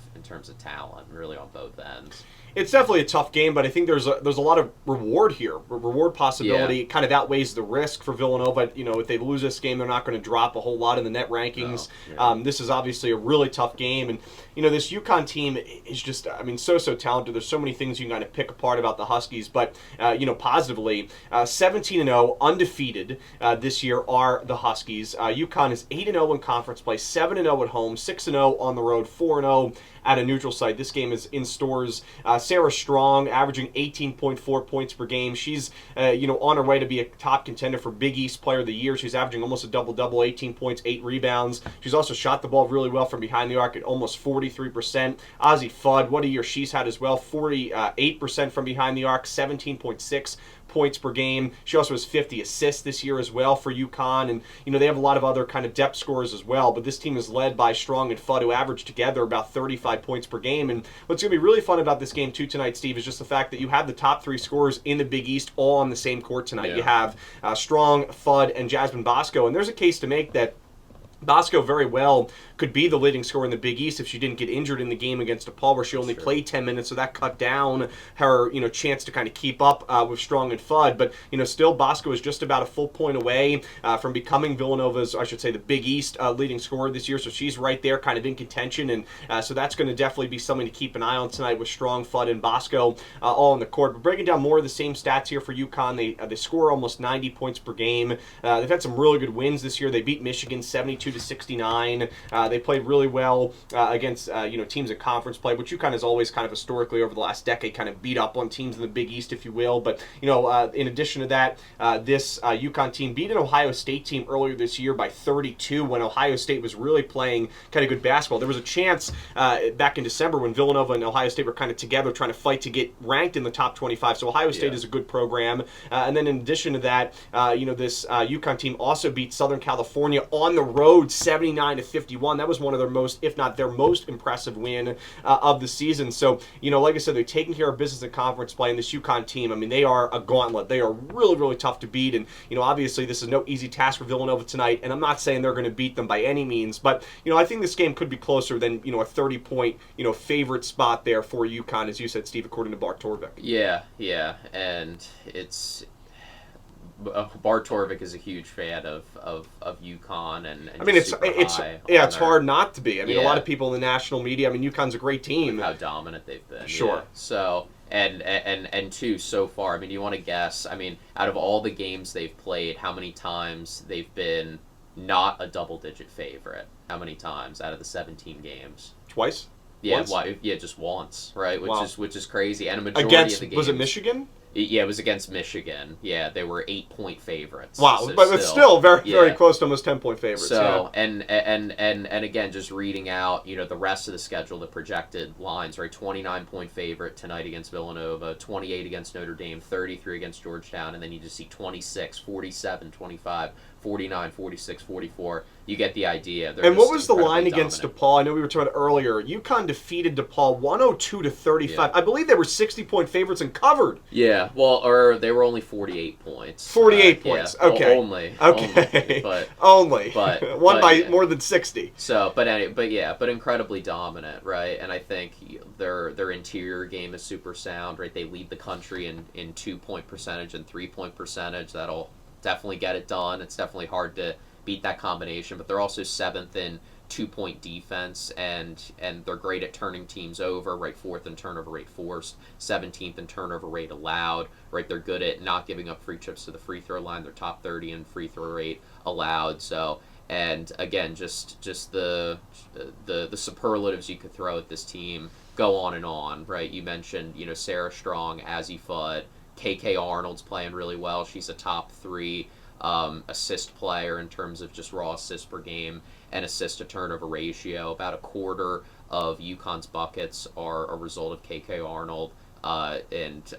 talent, really on both ends. It's definitely a tough game, but I think there's a lot of reward here. Reward possibility kind of outweighs the risk for Villanova. You know, if they lose this game, they're not going to drop a whole lot in the net rankings. No, yeah. This is obviously a really tough game, and you know, this UConn team is just, I mean, so talented. There's so many things you can kind of pick apart about the Huskies, but you know, positively, 17-0, undefeated this year are the Huskies. UConn is 8-0 in conference play, 7-0 at home, 6-0 on the road, 4-0 at a neutral site. This game is in stores. Sarah Strong averaging 18.4 points per game. She's you know, on her way to be a top contender for Big East Player of the Year. She's averaging almost a double-double, 18 points, 8 rebounds. She's also shot the ball really well from behind the arc at almost 43%. Ozzie Fudd, what a year she's had as well, 48% from behind the arc, 17.6 points per game. She also has 50 assists this year as well for UConn, and they have a lot of other kind of depth scorers as well. But this team is led by Strong and Fudd, who average together about 35 points per game. And what's going to be really fun about this game too tonight, Steve, is just the fact that you have the top 3 scorers in the Big East all on the same court tonight. You have Strong, Fudd, and Jasmine Bosco, and there's a case to make that Bosco very well could be the leading scorer in the Big East if she didn't get injured in the game against DePaul, where she only played 10 minutes, so that cut down her chance to kind of keep up with Strong and Fudd. But still Bosco is just about a full point away from becoming Villanova's, I should say, the Big East leading scorer this year, so she's right there kind of in contention, and so that's going to definitely be something to keep an eye on tonight with Strong, Fudd, and Bosco all on the court. But breaking down more of the same stats here for UConn, they score almost 90 points per game. They've had some really good wins this year. They beat Michigan 72-69. They played really well against teams in conference play, which UConn has always kind of historically over the last decade kind of beat up on teams in the Big East, if you will. But in addition to that, this UConn team beat an Ohio State team earlier this year by 32 when Ohio State was really playing kind of good basketball. There was a chance back in December when Villanova and Ohio State were kind of together trying to fight to get ranked in the top 25. So Ohio State is a good program. And then in addition to that, this UConn team also beat Southern California on the road 79-51. That was one of their most, if not their most impressive win of the season. So, like I said, they're taking care of business in conference play. And this UConn team, I mean, they are a gauntlet. They are really, really tough to beat. And, obviously this is no easy task for Villanova tonight. And I'm not saying they're going to beat them by any means. But, I think this game could be closer than, a 30-point, favorite spot there for UConn, as you said, Steve, according to Bart Torvik. Yeah. And it's... Bart Torvik is a huge fan of UConn, and I mean it's hard not to be. I mean, a lot of people in the national media. I mean, UConn's a great team. With how dominant they've been. Sure. Yeah. So and two so far. I mean, you want to guess? I mean, out of all the games they've played, how many times they've been not a double-digit favorite? How many times out of the 17 games? Twice. Yeah, just once, right? Which is crazy. And a majority of the games. Was it Michigan? Yeah, it was against Michigan. Yeah, they were 8-point favorites. Wow, so but it's still very close to almost 10-point favorites. So and again, just reading out, the rest of the schedule, the projected lines, right? 29-point favorite tonight against Villanova, 28 against Notre Dame, 33 against Georgetown, and then you just see 26, 47, 25, 49, 46, 44. You get the idea. And what was the line against DePaul? I know we were talking earlier. UConn defeated DePaul 102-35. Yeah. I believe they were 60-point favorites and covered. Yeah, well, or they were only 48 points. 48 points. Yeah. Okay. Only. Okay. But only. But won by more than 60. So, but incredibly dominant, right? And I think their interior game is super sound, right? They lead the country in 2-point percentage and 3-point percentage. That'll definitely get it done. It's definitely hard to beat that combination, but they're also 7th in 2-point defense, and they're great at turning teams over, right? 4th in turnover rate forced, 17th in turnover rate allowed, right? They're good at not giving up free trips to the free throw line. They're top 30 in free throw rate allowed. So, and again, just the superlatives you could throw at this team go on and on, right? You mentioned, Sarah Strong, Azzy Fudd, KK Arnold's playing really well. She's a top 3 assist player in terms of just raw assists per game and assist to turnover ratio. About a quarter of UConn's buckets are a result of KK Arnold and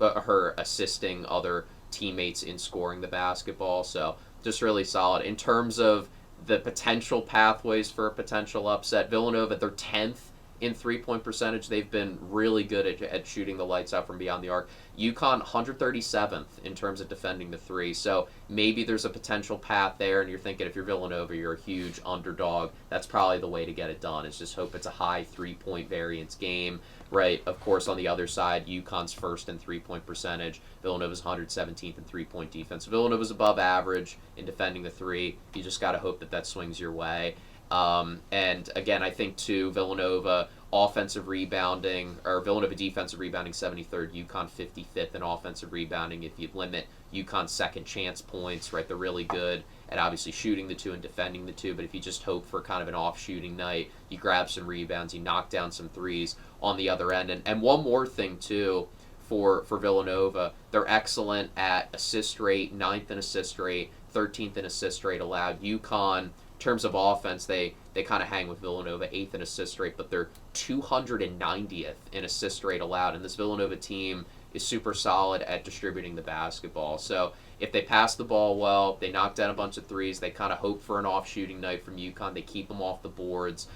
her assisting other teammates in scoring the basketball. So just really solid. In terms of the potential pathways for a potential upset, Villanova, they're 10th in 3-point percentage. They've been really good at shooting the lights out from beyond the arc. UConn 137th in terms of defending the 3. So maybe there's a potential path there, and you're thinking if you're Villanova, you're a huge underdog. That's probably the way to get it done, is just hope it's a high 3-point variance game, right? Of course, on the other side, UConn's 1st in 3-point percentage. Villanova's 117th in 3-point defense. Villanova's above average in defending the 3. You just got to hope that swings your way. And again, I think too, Villanova offensive rebounding, or Villanova defensive rebounding 73rd, UConn 55th in offensive rebounding. If you limit UConn's second chance points, right, they're really good at obviously shooting the 2 and defending the 2, but if you just hope for kind of an off shooting night, you grab some rebounds, you knock down some threes on the other end. And one more thing too, for Villanova, they're excellent at assist rate, 9th in assist rate, 13th in assist rate allowed. UConn, in terms of offense, they kind of hang with Villanova, 8th in assist rate, but they're 290th in assist rate allowed. And this Villanova team is super solid at distributing the basketball. So if they pass the ball well, they knock down a bunch of threes, they kind of hope for an off shooting night from UConn, they keep them off the boards.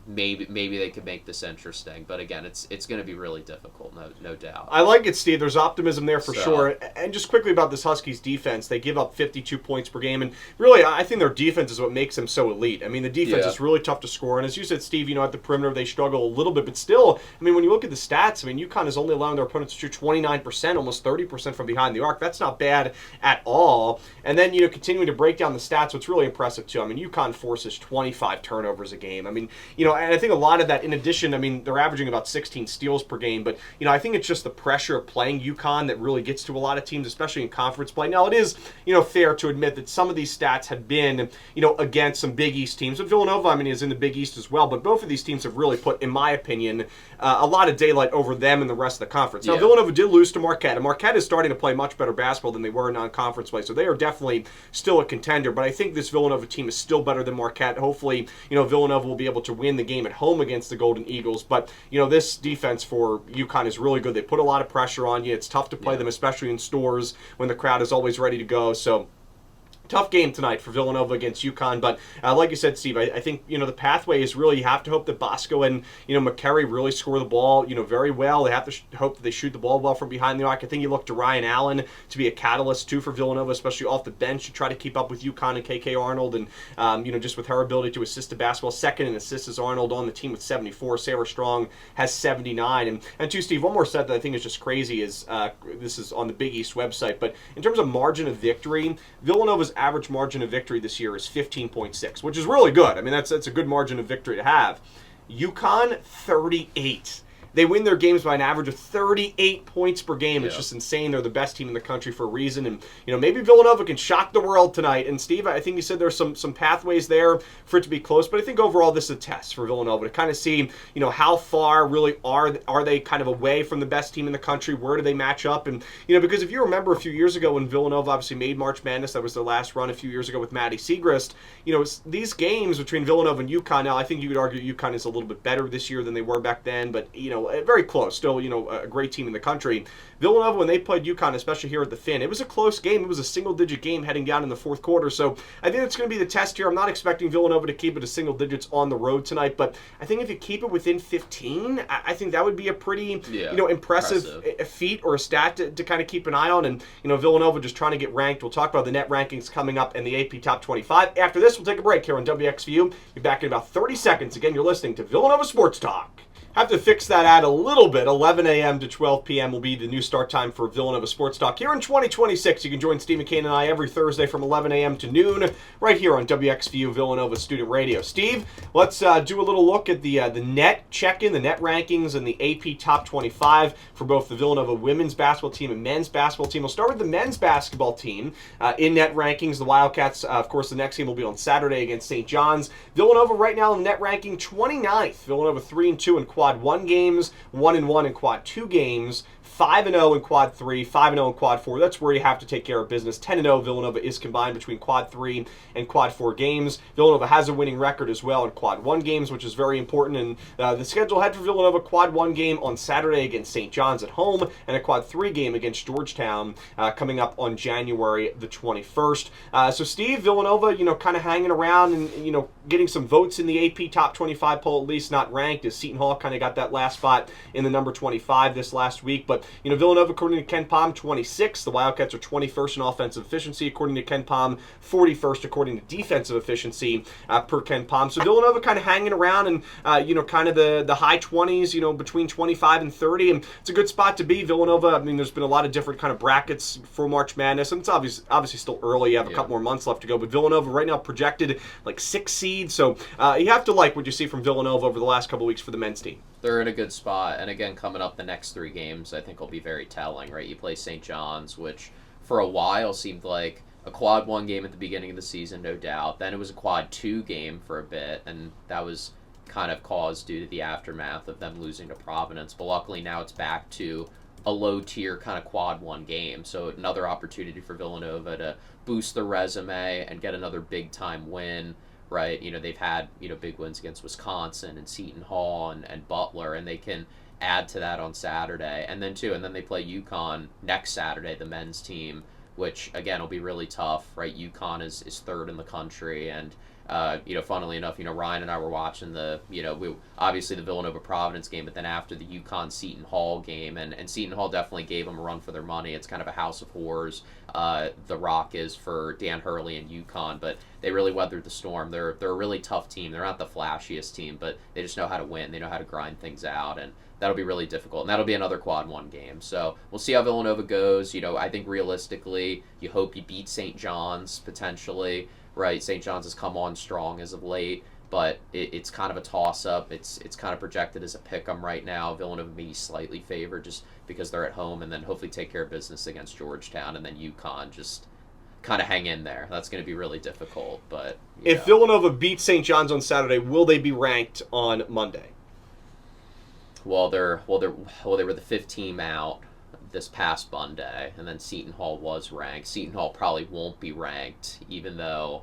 Maybe they could make this interesting, but again, it's going to be really difficult, no doubt. I like it, Steve. There's optimism there for sure. And just quickly about this Huskies defense, they give up 52 points per game, and really, I think their defense is what makes them so elite. I mean, the defense is really tough to score, and as you said, Steve, at the perimeter they struggle a little bit, but still, I mean, when you look at the stats, I mean, UConn is only allowing their opponents to shoot 29%, almost 30% from behind the arc. That's not bad at all. And then, continuing to break down the stats, what's really impressive too. I mean, UConn forces 25 turnovers a game. I mean, and I think a lot of that, in addition, I mean, they're averaging about 16 steals per game, but, I think it's just the pressure of playing UConn that really gets to a lot of teams, especially in conference play. Now, it is, fair to admit that some of these stats have been, against some Big East teams. But Villanova, I mean, is in the Big East as well, but both of these teams have really put, in my opinion, a lot of daylight over them and the rest of the conference. Now, Villanova did lose to Marquette, and Marquette is starting to play much better basketball than they were in non-conference play, so they are definitely still a contender, but I think this Villanova team is still better than Marquette. Hopefully, Villanova will be able to win the game at home against the Golden Eagles, but, this defense for UConn is really good. They put a lot of pressure on you. It's tough to play them, especially in stores when the crowd is always ready to go, so tough game tonight for Villanova against UConn, but like you said, Steve, I think, the pathway is really, you have to hope that Bosco and, McCary really score the ball, very well. They have to hope that they shoot the ball well from behind the arc. I think you look to Ryan Allen to be a catalyst, too, for Villanova, especially off the bench, to try to keep up with UConn and KK Arnold, and, just with her ability to assist the basketball. Second in assists is Arnold on the team with 74. Sarah Strong has 79. And too, Steve, one more stat that I think is just crazy is, this is on the Big East website, but in terms of margin of victory, Villanova's average margin of victory this year is 15.6, which is really good. I mean, that's a good margin of victory to have. UConn, 38. They win their games by an average of 38 points per game. It's just insane. They're the best team in the country for a reason. And, maybe Villanova can shock the world tonight. And, Steve, I think you said there's some pathways there for it to be close. But I think overall this is a test for Villanova to kind of see, how far really are they kind of away from the best team in the country? Where do they match up? And, because if you remember a few years ago when Villanova obviously made March Madness, that was their last run a few years ago with Maddie Siegrist, these games between Villanova and UConn, now I think you could argue UConn is a little bit better this year than they were back then, but, very close. Still, a great team in the country. Villanova, when they played UConn, especially here at the Finn, it was a close game. It was a single-digit game heading down in the fourth quarter. So I think it's going to be the test here. I'm not expecting Villanova to keep it to single digits on the road tonight, but I think if you keep it within 15, I think that would be a pretty, impressive feat or a stat to kind of keep an eye on. And, Villanova just trying to get ranked. We'll talk about the net rankings coming up in the AP Top 25. After this, we'll take a break here on WXVU. Be back in about 30 seconds. Again, you're listening to Villanova Sports Talk. Have to fix that ad a little bit. 11 a.m. to 12 p.m. will be the new start time for Villanova Sports Talk. Here in 2026, you can join Steve, Cain, and I every Thursday from 11 a.m. to noon right here on WXVU Villanova Student Radio. Steve, let's do a little look at the net check-in, the net rankings, and the AP Top 25 for both the Villanova women's basketball team and men's basketball team. We'll start with the men's basketball team in net rankings. The Wildcats, of course, the next game will be on Saturday against St. John's. Villanova right now in net ranking 29th. Villanova 3-2 in quad 1 games, 1-1 in quad 2 games, 5-0 in quad 3, 5-0 in quad 4. That's where you have to take care of business. 10-0 Villanova is combined between quad 3 and quad 4 games. Villanova has a winning record as well in quad 1 games, which is very important. And the schedule ahead for Villanova: quad 1 game on Saturday against St. John's at home, and a quad 3 game against Georgetown coming up on January the 21st. So Steve, Villanova, kind of hanging around and, getting some votes in the AP Top 25 poll, at least not ranked, as Seton Hall kind of got that last spot in the number 25 this last week. But Villanova, according to Ken Pom, 26th. The Wildcats are 21st in offensive efficiency, according to Ken Pom, 41st according to defensive efficiency per Ken Pom. So Villanova kind of hanging around and, kind of the high 20s, between 25 and 30. And it's a good spot to be. Villanova, I mean, there's been a lot of different kind of brackets for March Madness, and it's obviously still early. You have a couple more months left to go. But Villanova right now projected like 6 seed. So you have to like what you see from Villanova over the last couple weeks for the men's team. They're in a good spot, and again, coming up the next 3 games, I think will be very telling, right? You play St. John's, which for a while seemed like a quad 1 game at the beginning of the season, no doubt. Then it was a quad 2 game for a bit, and that was kind of caused due to the aftermath of them losing to Providence. But luckily now it's back to a low-tier kind of quad 1 game. So another opportunity for Villanova to boost the resume and get another big-time win. Right, they've had, big wins against Wisconsin and Seton Hall and Butler, and they can add to that on Saturday, and then they play UConn next Saturday, the men's team, which again will be really tough, right? UConn is third in the country, and funnily enough, Ryan and I were watching obviously the Villanova Providence game, but then after the UConn Seton Hall game, and Seton Hall definitely gave them a run for their money. It's kind of a house of horrors. The Rock is for Dan Hurley and UConn, but they really weathered the storm. They're a really tough team. They're not the flashiest team, but they just know how to win. They know how to grind things out, and that'll be really difficult. And that'll be another quad one game. So we'll see how Villanova goes. I think realistically, you hope you beat St. John's potentially. Right, St. John's has come on strong as of late, but it's kind of a toss-up. It's kind of projected as a pick-em right now. Villanova may be slightly favored just because they're at home, and then hopefully take care of business against Georgetown, and then UConn just kind of hang in there. That's going to be really difficult. But if Villanova beats St. John's on Saturday, will they be ranked on Monday? Well, they were the fifth team out this past Monday, and then Seton Hall was ranked. Seton Hall probably won't be ranked, even though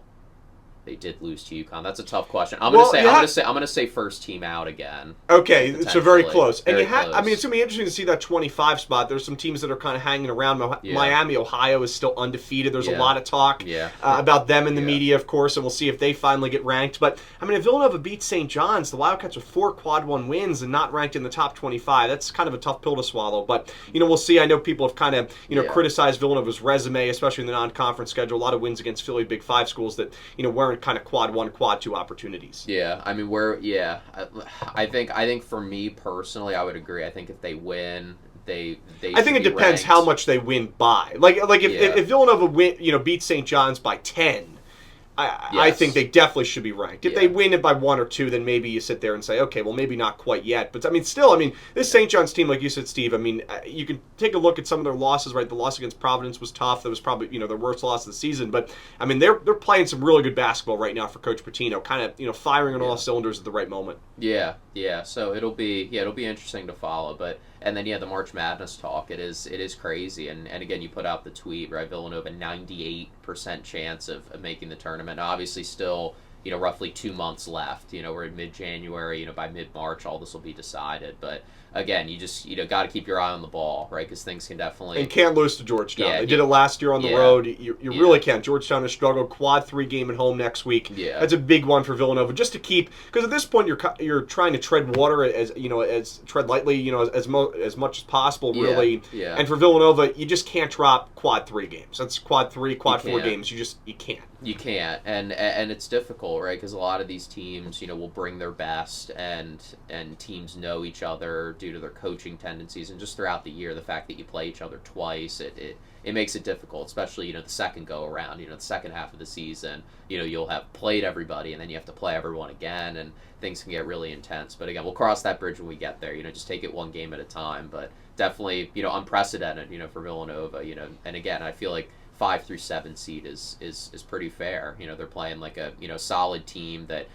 they did lose to UConn. That's a tough question. I'm gonna say first team out again. Okay, so very close. Very and close. I mean, it's gonna be interesting to see that 25 spot. There's some teams that are kind of hanging around. Miami, Ohio is still undefeated. There's a lot of talk about them in the media, of course, and we'll see if they finally get ranked. But I mean, if Villanova beats St. John's, the Wildcats are 4 quad one wins and not ranked in the top 25. That's kind of a tough pill to swallow. But we'll see. I know people have kind of criticized Villanova's resume, especially in the non-conference schedule. A lot of wins against Philly Big Five schools that weren't kind of quad one, quad two opportunities. Yeah, I mean, I think for me personally, I would agree. I think if they win, they I think it depends ranked. how much they win by. Like if Villanova beats St. John's by 10, I think they definitely should be ranked. If they win it by 1 or 2, then maybe you sit there and say, okay, well, maybe not quite yet. But, I mean, still, this St. John's team, like you said, Steve, you can take a look at some of their losses, right? The loss against Providence was tough. That was probably, their worst loss of the season. But, they're playing some really good basketball right now for Coach Patino, kind of, firing on all cylinders at the right moment. Yeah. So it'll be interesting to follow. But and then the March Madness talk, it is crazy. And again, you put out the tweet, right? Villanova 98% chance of making the tournament. Now, obviously, still roughly 2 months left. We're in mid-January. By mid-March, all this will be decided. But again, you just got to keep your eye on the ball, right? Because things can definitely and can't lose to Georgetown. They did it last year on the road. You really can't. Georgetown has struggled. Quad 3 game at home next week. Yeah, that's a big one for Villanova just to keep, because at this point you're trying to tread water as tread lightly as much as possible really. Yeah. And for Villanova, you just can't drop quad 3 games. That's quad 3, quad 4 games. You can't. You can't, and it's difficult, right? Because a lot of these teams, will bring their best, and teams know each other due to their coaching tendencies, and just throughout the year, the fact that you play each other twice, it makes it difficult, especially the second go around, the second half of the season, you'll have played everybody, and then you have to play everyone again, and things can get really intense. But again, we'll cross that bridge when we get there. Just take it one game at a time, but definitely unprecedented, for Villanova, and again, I feel like 5 through 7 seed is pretty fair. They're playing like a solid team that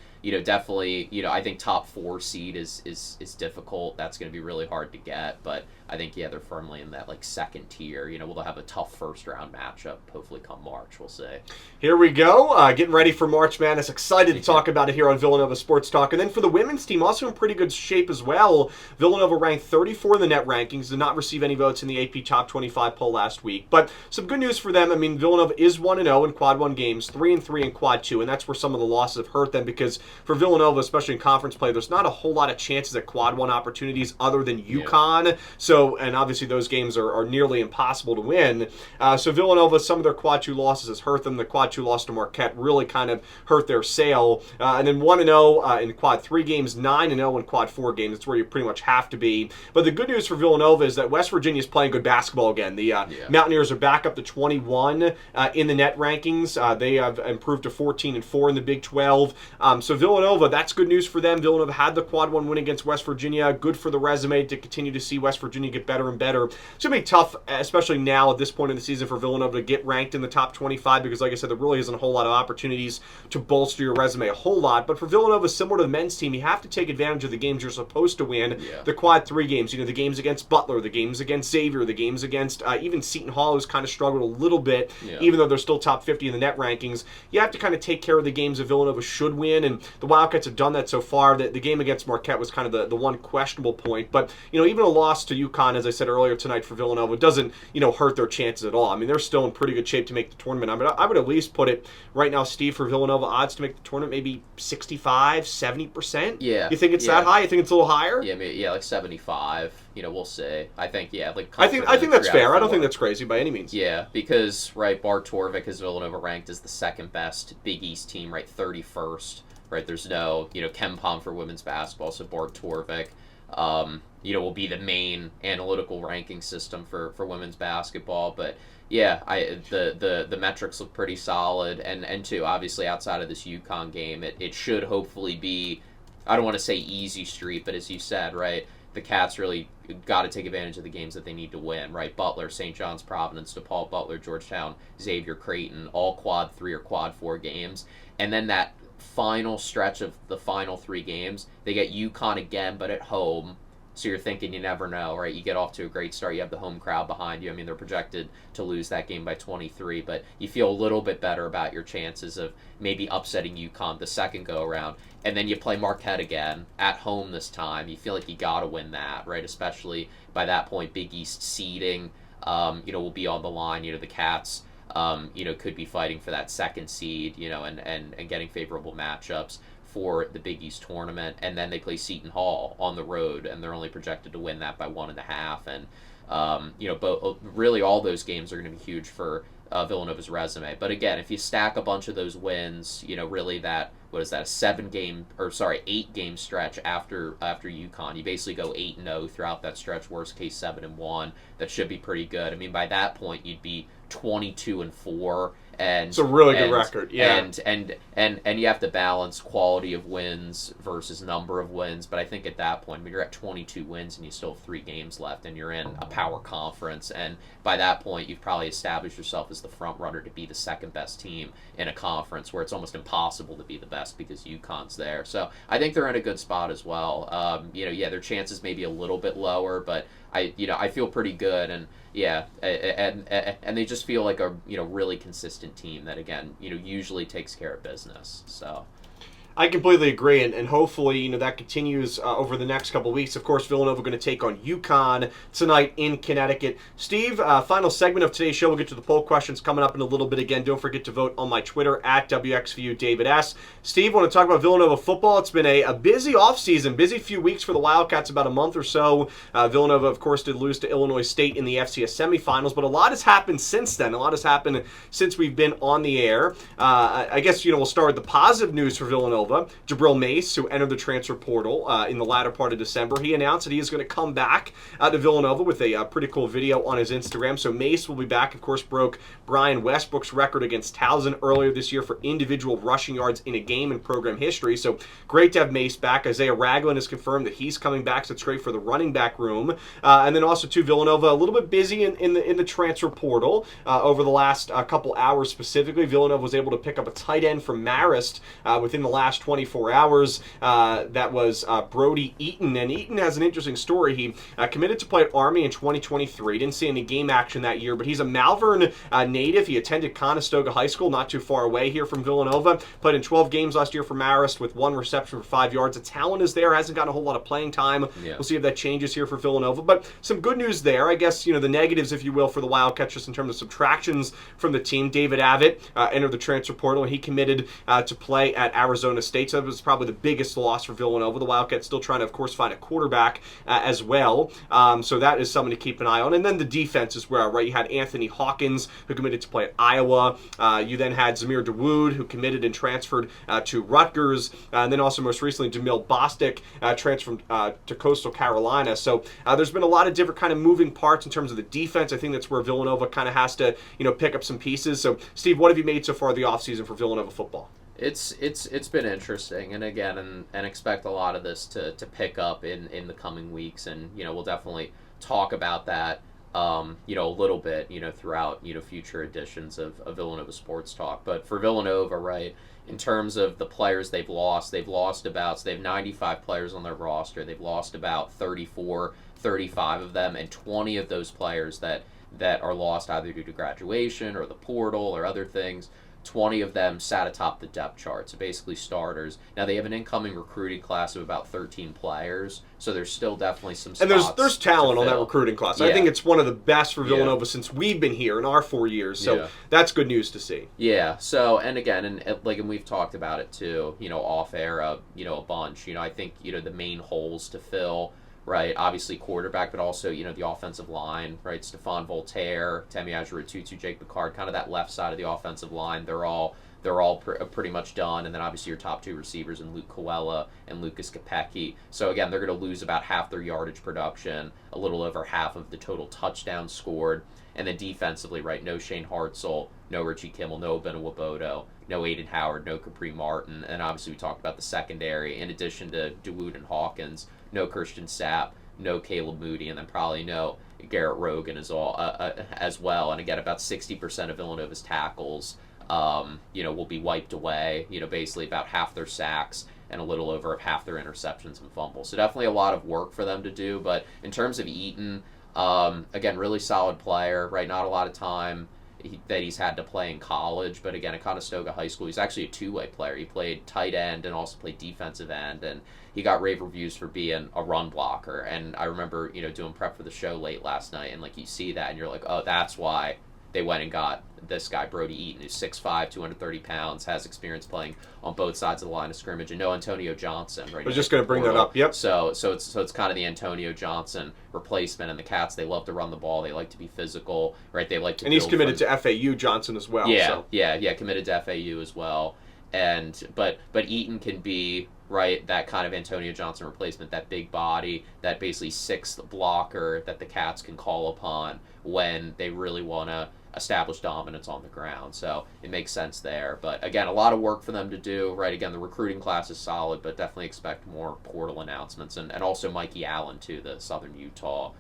definitely I think top 4 seed is difficult. That's going to be really hard to get, but I think they're firmly in that second tier. We'll have a tough first round matchup hopefully come March. We'll see. Here we go, getting ready for March Madness. Excited to talk about it here on Villanova Sports Talk. And then for the women's team, also in pretty good shape as well. Villanova ranked 34 in the net rankings, did not receive any votes in the AP Top 25 poll last week. But some good news for them. Villanova is 1-0 in quad 1 games, 3-3 in quad 2, and that's where some of the losses have hurt them, because for Villanova, especially in conference play, there's not a whole lot of chances at quad 1 opportunities other than UConn. Yeah. So, and obviously those games are nearly impossible to win. So Villanova, some of their quad 2 losses has hurt them. The quad 2 loss to Marquette really kind of hurt their sail. And then 1-0 in quad 3 games, 9-0 in quad 4 games. That's where you pretty much have to be. But the good news for Villanova is that West Virginia is playing good basketball again. The Mountaineers are back up to 21 in the net rankings. They have improved to 14-4 in the Big 12. So Villanova, that's good news for them. Villanova had the quad 1 win against West Virginia. Good for the resume to continue to see West Virginia get better and better. It's going to be tough, especially now at this point in the season, for Villanova to get ranked in the top 25, because like I said, there really isn't a whole lot of opportunities to bolster your resume a whole lot. But for Villanova, similar to the men's team, you have to take advantage of the games you're supposed to win. The quad 3 games, the games against Butler, the games against Xavier, the games against even Seton Hall, who's kind of struggled a little bit, even though they're still top 50 in the net rankings. You have to kind of take care of the games that Villanova should win. And the Wildcats have done that so far. The game against Marquette was kind of the one questionable point. But, even a loss to UConn, as I said earlier tonight for Villanova, doesn't, hurt their chances at all. I mean, they're still in pretty good shape to make the tournament. I would at least put it right now, Steve, for Villanova odds to make the tournament maybe 65, 70%. Yeah. You think it's that high? You think it's a little higher? Yeah, like 75. We'll see. I think, I think that's fair. I don't think that's crazy by any means. Yeah, because, right, Bart Torvik has Villanova ranked as the second best Big East team, right, 31st. Right, there's no, KenPom for women's basketball, so Bart Torvik, will be the main analytical ranking system for women's basketball. But yeah, the metrics look pretty solid, and too, obviously outside of this UConn game, it should hopefully be, I don't want to say easy street, but as you said, right, the Cats really got to take advantage of the games that they need to win, right? Butler, St. John's, Providence, DePaul, Butler, Georgetown, Xavier, Creighton, all quad 3 or quad 4 games. And then that final stretch of the final 3 games, they get UConn again, but at home. So you're thinking you never know, right? You get off to a great start. You have the home crowd behind you. I mean, they're projected to lose that game by 23, but you feel a little bit better about your chances of maybe upsetting UConn the second go-around. And then you play Marquette again, at home this time. You feel like you got to win that, right? Especially by that point, Big East seeding, will be on the line. The Cats, could be fighting for that second seed, and getting favorable matchups for the Big East tournament, and then they play Seton Hall on the road, and they're only projected to win that by 1.5. And really all those games are going to be huge for Villanova's resume. But again, if you stack a bunch of those wins, really that, what is that, a 8 game stretch after UConn, you basically go 8-0 throughout that stretch. Worst case 7-1. That should be pretty good. I mean, by that point you'd be 22-4. And it's a really good record, yeah. And you have to balance quality of wins versus number of wins. But I think at that point, you're at 22 wins and you still have 3 games left, and you're in a power conference. And by that point, you've probably established yourself as the front runner to be the second best team in a conference where it's almost impossible to be the best because UConn's there. So I think they're in a good spot as well. Their chances may be a little bit lower, but I feel pretty good, and and they just feel like a really consistent team that, again, usually takes care of business. So I completely agree, and hopefully, that continues over the next couple of weeks. Of course, Villanova going to take on UConn tonight in Connecticut. Steve, final segment of today's show. We'll get to the poll questions coming up in a little bit. Again, don't forget to vote on my Twitter at WXVU David S. Steve, want to talk about Villanova football? It's been a busy offseason, busy few weeks for the Wildcats, about a month or so. Villanova, of course, did lose to Illinois State in the FCS semifinals, but a lot has happened since then. A lot has happened since we've been on the air. I guess, we'll start with the positive news for Villanova. Ja'briel Mace, who entered the transfer portal in the latter part of December, he announced that he is going to come back to Villanova with a pretty cool video on his Instagram. So Mace will be back. Of course, broke Brian Westbrook's record against Towson earlier this year for individual rushing yards in a game in program history. So great to have Mace back. Isaiah Ragland has confirmed that he's coming back, so it's great for the running back room. And then also, too, Villanova a little bit busy in the transfer portal over the last couple hours specifically. Villanova was able to pick up a tight end from Marist within the last 24 hours. That was Brody Eaton, and Eaton has an interesting story. He committed to play at Army in 2023. Didn't see any game action that year, but he's a Malvern native. He attended Conestoga High School, not too far away here from Villanova. Played in 12 games last year for Marist with 1 reception for 5 yards. The talent is there. Hasn't gotten a whole lot of playing time. Yeah. We'll see if that changes here for Villanova. But some good news there. I guess, the negatives, if you will, for the Wildcats, just in terms of subtractions from the team. David Avitt entered the transfer portal, and he committed to play at Arizona State. So that was probably the biggest loss for Villanova. The Wildcats still trying to, of course, find a quarterback as well. So that is something to keep an eye on. And then the defense as well, right? You had Anthony Hawkins, who committed to play at Iowa. You then had Zamir Dawood, who committed and transferred to Rutgers. And then also most recently, Jamil Bostic transferred to Coastal Carolina. So there's been a lot of different kind of moving parts in terms of the defense. I think that's where Villanova kind of has to, pick up some pieces. So, Steve, what have you made so far the offseason for Villanova football? It's been interesting, and again, and expect a lot of this to pick up in the coming weeks, and we'll definitely talk about that a little bit throughout future editions of Villanova Sports Talk. But for Villanova, right, in terms of the players they've lost about, so they have 95 players on their roster. They've lost about 34, 35 of them, and 20 of those players that are lost either due to graduation or the portal or other things 20 of them sat atop the depth chart, so basically starters. Now they have an incoming recruiting class of about 13 players, so there's still definitely some spots. And there's talent on that recruiting class. Yeah. I think it's one of the best for Villanova since we've been here in our 4 years. So that's good news to see. Yeah. So, and again, and we've talked about it too, off air, a bunch. I think, the main holes to fill, right? Obviously quarterback, but also, the offensive line, right? Stephon Voltaire, Temi Ajurututu, Jake Picard, kind of that left side of the offensive line. They're all pretty much done. And then obviously your top two receivers in Luke Coella and Lucas Capecchi. So again, they're going to lose about half their yardage production, a little over half of the total touchdowns scored. And then defensively, right, no Shane Hartzell, no Richie Kimmel, no Benawabodo, no Aiden Howard, no Capri Martin. And obviously we talked about the secondary. In addition to DeWood and Hawkins, no Christian Sapp, no Caleb Moody, and then probably no Garrett Rogan as well. And again, about 60% of Villanova's tackles, will be wiped away. Basically about half their sacks and a little over half their interceptions and fumbles. So definitely a lot of work for them to do. But in terms of Eaton, again, really solid player, right? Not a lot of time that he's had to play in college, but again, at Conestoga High School, he's actually a two-way player. He played tight end and also played defensive end, and he got rave reviews for being a run blocker. And I remember, doing prep for the show late last night, and like you see that, and you're like, oh, that's why they went and got this guy, Brody Eaton, who's 6'5", 230 pounds, has experience playing on both sides of the line of scrimmage, and no Antonio Johnson. Right? I was just going to bring that up. Yep. So it's kind of the Antonio Johnson replacement, and the Cats, they love to run the ball, they like to be physical, right? They like to. And he's committed to FAU, Johnson, as well. Yeah, so. yeah, committed to FAU as well. And but Eaton can be, right, that kind of Antonio Johnson replacement, that big body, that basically sixth blocker that the Cats can call upon when they really want to establish dominance on the ground. So it makes sense there. But again, a lot of work for them to do, right? Again, the recruiting class is solid, but definitely expect more portal announcements. And also Mikey Allen, too, the Southern Utah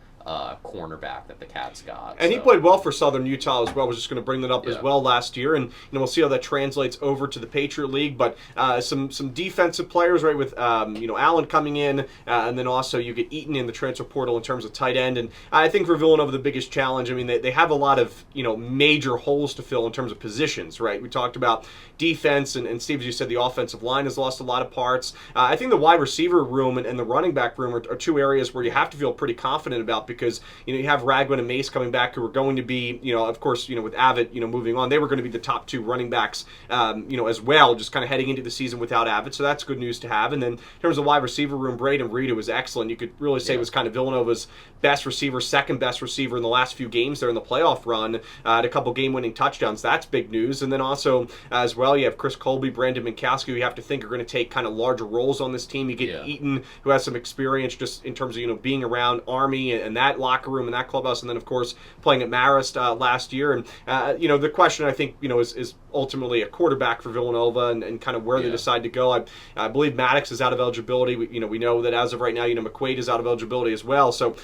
cornerback that the Cats got. And he played well for Southern Utah as well. I was just going to bring that up as well last year. And we'll see how that translates over to the Patriot League. But some defensive players, right, with Allen coming in, and then also you get Eaton in the transfer portal in terms of tight end. And I think for Villanova, the biggest challenge, I mean, they have a lot of major holes to fill in terms of positions, right? We talked about defense, and Steve, as you said, the offensive line has lost a lot of parts. I think the wide receiver room and the running back room are two areas where you have to feel pretty confident about, because you have Ragland and Mace coming back, who are going to be, of course, with Abbott, moving on, they were going to be the top two running backs, as well, just kind of heading into the season without Abbott. So that's good news to have. And then in terms of wide receiver room, Braden Reed, who was excellent. You could really say was kind of Villanova's best receiver, second best receiver in the last few games there in the playoff run. Had a couple game-winning touchdowns. That's big news. And then also as well, you have Chris Colby, Brandon Minkowski, who you have to think are going to take kind of larger roles on this team. You get Eaton, who has some experience just in terms of being around Army and that locker room and that clubhouse, and then of course playing at Marist last year. And the question, I think, is ultimately a quarterback for Villanova, and kind of where they decide to go. I believe Maddox is out of eligibility. We know that as of right now, McQuaid is out of eligibility as well. So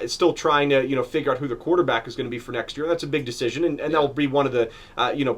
still trying to figure out who the quarterback is going to be for next year. That's a big decision, and that will be one of the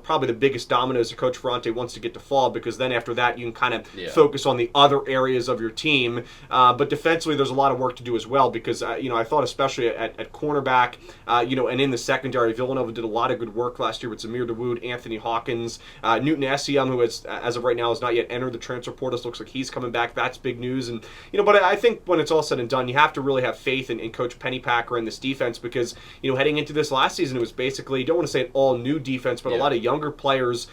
probably the biggest dominoes that Coach Ferrante wants to get to fall, because then after that you can kind of focus on the other areas of your team. But defensively, there's a lot of work to do as well, because I thought especially at cornerback, and in the secondary, Villanova did a lot of good work last year with Zamir DeWood, Anthony Hawkins, Newton Essiem, who is, as of right now, has not yet entered the transfer portal. Looks like he's coming back. That's big news. And but I think when it's all said and done, you have to really have faith in Coach Pennypacker and this defense, because heading into this last season, it was basically, don't want to say an all new defense, but a lot of younger players,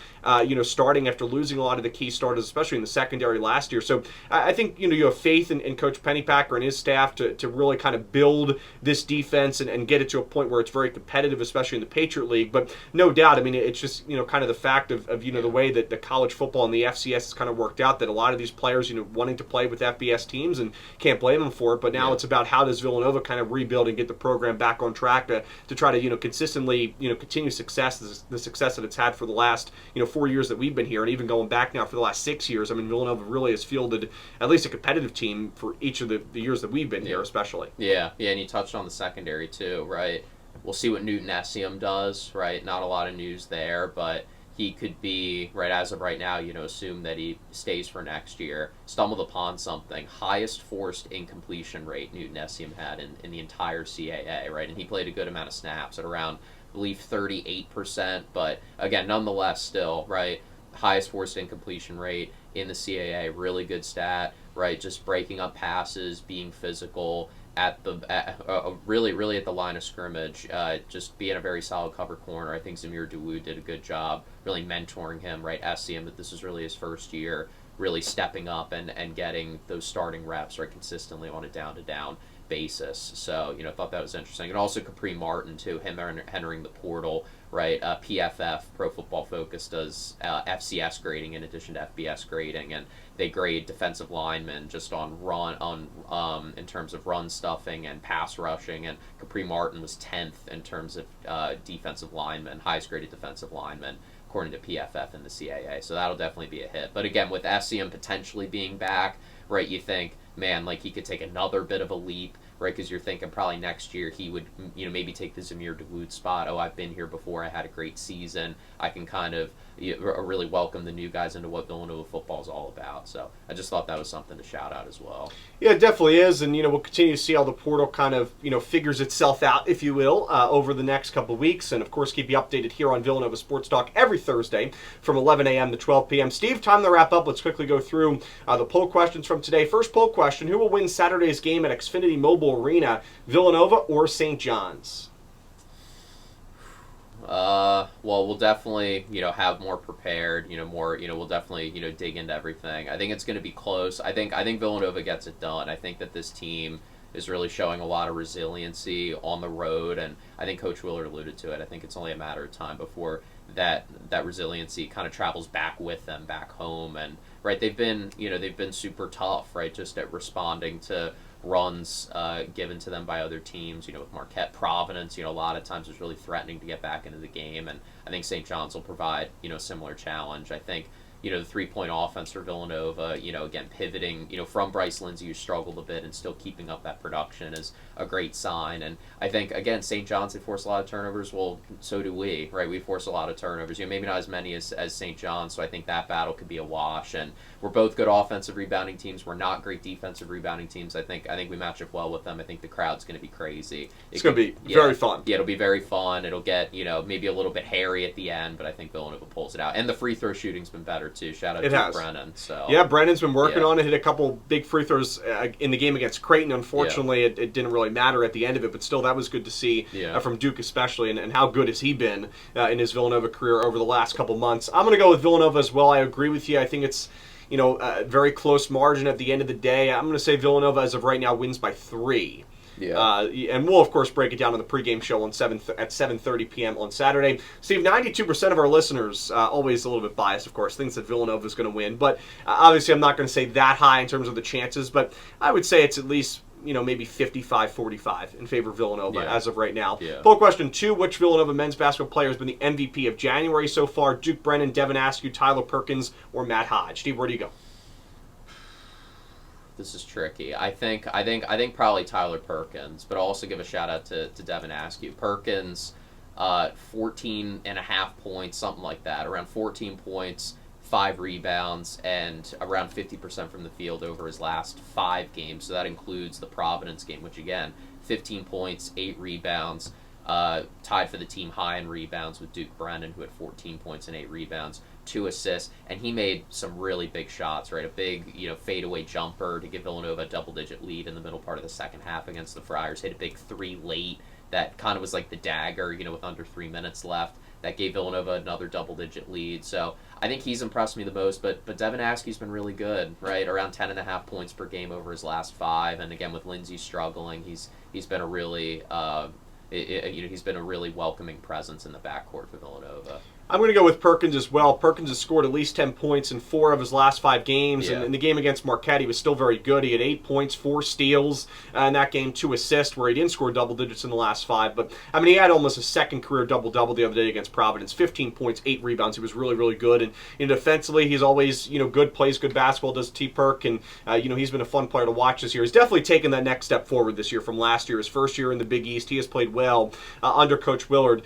starting after losing a lot of the key starters, especially in the secondary last year. So I think you have faith in Coach Pennypacker and his staff to really kind of build this defense and get it to a point where it's very competitive, especially in the Patriot League. But no doubt, I mean, it's just kind of the fact of the way that the college football and the FCS has kind of worked out, that a lot of these players wanting to play with FBS teams, and can't blame them for it. But now it's about how does Villanova kind of rebuild and get the program back on track to try to consistently continue success, the success that it's had for the last 4 years that we've been here, and even going back now for the last 6 years. I mean, Villanova really has fielded at least a competitive team for each of the years that we've been here, especially. Yeah, and you touched on the secondary too, right? We'll see what Newton Essiem does, right? Not a lot of news there, but he could be, right, as of right now, assume that he stays for next year. Stumbled upon something. Highest forced incompletion rate Newton Essiem had in the entire CAA, right? And he played a good amount of snaps at around believe 38%, but again, nonetheless, still, right, highest forced incompletion rate in the CAA, really good stat, right, just breaking up passes, being physical, really at the line of scrimmage, just being a very solid cover corner. I think Zamir Dawood did a good job really mentoring him, right, seeing him that this is really his first year, really stepping up and getting those starting reps, right, consistently on a down-to-down basis. So, I thought that was interesting. And also Capri Martin, too, him entering the portal, right? PFF, Pro Football Focus, does FCS grading in addition to FBS grading, and they grade defensive linemen just on in terms of run stuffing and pass rushing, and Capri Martin was 10th in terms of defensive linemen, highest graded defensive linemen, according to PFF in the CAA. So that'll definitely be a hit. But again, with SCM potentially being back, right, you think, man, like he could take another bit of a leap, right? Because you're thinking probably next year he would, maybe take the Zamir Dawood spot. Oh, I've been here before. I had a great season. I can kind of really welcome the new guys into what Villanova football is all about. So I just thought that was something to shout out as well. Yeah, it definitely is. And, we'll continue to see how the portal kind of, figures itself out, if you will, over the next couple of weeks. And, of course, keep you updated here on Villanova Sports Talk every Thursday from 11 a.m. to 12 p.m. Steve, time to wrap up. Let's quickly go through the poll questions from today. First poll question: who will win Saturday's game at Xfinity Mobile Arena, Villanova or St. John's? Well, we'll definitely, have more prepared, we'll definitely, dig into everything. I think it's going to be close. I think Villanova gets it done. I think that this team is really showing a lot of resiliency on the road, and I think Coach Willard alluded to it. I think it's only a matter of time before that resiliency kind of travels back with them back home. And right, they've been super tough, right, just at responding to runs given to them by other teams, with Marquette, Providence, a lot of times it's really threatening to get back into the game, and I think St. John's will provide, a similar challenge. I think, the three-point offense for Villanova, again, pivoting, from Bryce Lindsey, who struggled a bit, and still keeping up that production is a great sign. And I think, again, St. John's, they force a lot of turnovers. Well, so do we, right? We force a lot of turnovers. Maybe not as many as St. John's, so I think that battle could be a wash. And we're both good offensive rebounding teams. We're not great defensive rebounding teams. I think we match up well with them. I think the crowd's going to be crazy. It's going to be very fun. Yeah, it'll be very fun. It'll get, maybe a little bit hairy at the end, but I think Villanova pulls it out. And the free throw shooting's been better, too. Shout out to Brennan. So yeah, Brennan's been working on it. Hit a couple big free throws in the game against Creighton. Unfortunately, it didn't really matter at the end of it, but still, that was good to see from Duke especially, and how good has he been in his Villanova career over the last couple months. I'm going to go with Villanova as well. I agree with you. I think it's a very close margin at the end of the day. I'm going to say Villanova, as of right now, wins by 3. Yeah. And we'll, of course, break it down on the pregame show at 7:30 p.m. on Saturday. Steve, 92% of our listeners, always a little bit biased, of course, thinks that Villanova is going to win. But obviously, I'm not going to say that high in terms of the chances. But I would say it's at least, maybe 55-45 in favor of Villanova as of right now. Yeah. Poll question 2, which Villanova men's basketball player has been the MVP of January so far? Duke Brennan, Devin Askew, Tyler Perkins, or Matt Hodge? Steve, where do you go? This is tricky. I think probably Tyler Perkins, but I'll also give a shout out to Devin Askew. Perkins, 14.5 points, something like that, around 14 points, 5 rebounds, and around 50% from the field over his last 5 games. So that includes the Providence game, which again, 15 points, 8 rebounds, tied for the team high in rebounds with Duke Brennan, who had 14 points and 8 rebounds. 2 assists, and he made some really big shots, right? A big, fadeaway jumper to give Villanova a double-digit lead in the middle part of the second half against the Friars. Hit a big 3 late that kind of was like the dagger, with under 3 minutes left. That gave Villanova another double-digit lead. So I think he's impressed me the most, but Devin Askew's been really good, right? Around 10.5 points per game over his last 5, and again, with Lindsey struggling, he's been a really he's been a really welcoming presence in the backcourt for Villanova. I'm going to go with Perkins as well. Perkins has scored at least 10 points in 4 of his last 5 games. And in the game against Marquette, he was still very good. He had 8 points, 4 steals in that game, 2 assists, where he didn't score double digits in the last 5. But, he had almost a second career double-double the other day against Providence. 15 points, 8 rebounds. He was really, really good. And defensively, he's always, good, plays good basketball, does T-Perk. And, he's been a fun player to watch this year. He's definitely taken that next step forward this year from last year. His first year in the Big East, he has played well under Coach Willard.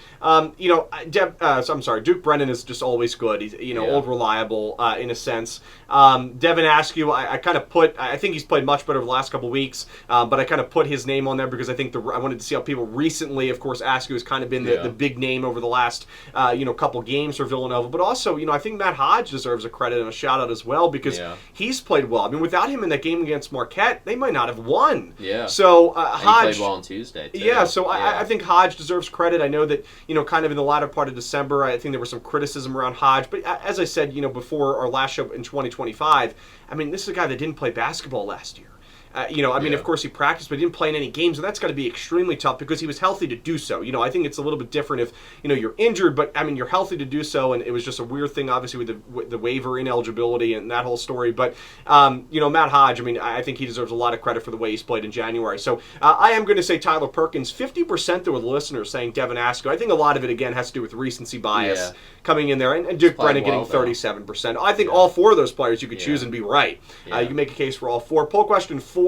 Duke Duke Brennan is just always good. He's old reliable in a sense. Devin Askew, I think he's played much better over the last couple weeks, but I kind of put his name on there because I think I wanted to see how people recently, of course, Askew has kind of been the big name over the last couple games for Villanova, but also I think Matt Hodge deserves a credit and a shout out as well because he's played well. I mean, without him in that game against Marquette, they might not have won. Yeah. So Hodge he played well on Tuesday, too. Yeah, so I think Hodge deserves credit. I know that, kind of in the latter part of December, I think there was some criticism around Hodge. But as I said, before our last show in 2025, I mean, this is a guy that didn't play basketball last year. Of course he practiced, but he didn't play in any games, and that's got to be extremely tough because he was healthy to do so. I think it's a little bit different if, you're injured, but, I mean, you're healthy to do so, and it was just a weird thing, obviously, with the waiver ineligibility and that whole story. But, Matt Hodge, I mean, I think he deserves a lot of credit for the way he's played in January. So I am going to say Tyler Perkins, 50% there with listeners saying Devin Askew. I think a lot of it, again, has to do with recency bias coming in there, and Duke Brennan getting 37%. I think all four of those players you could choose and be right. You can make a case for all four. Poll question 4.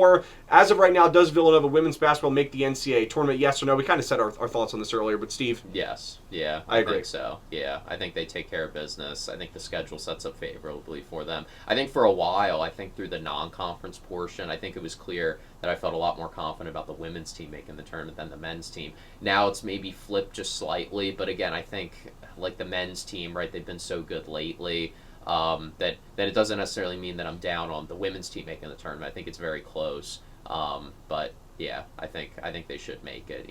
As of right now, does Villanova women's basketball make the NCAA tournament? Yes or no? We kind of said our thoughts on this earlier, but Steve? Yes. Yeah, I agree. Think so. Yeah, I think they take care of business. I think the schedule sets up favorably for them. I think for a while, through the non-conference portion, I think it was clear that I felt a lot more confident about the women's team making the tournament than the men's team. Now it's maybe flipped just slightly, but again, I think like the men's team, right, they've been so good lately. That it doesn't necessarily mean that I'm down on the women's team making the tournament. I think it's very close. But yeah, I think they should make it.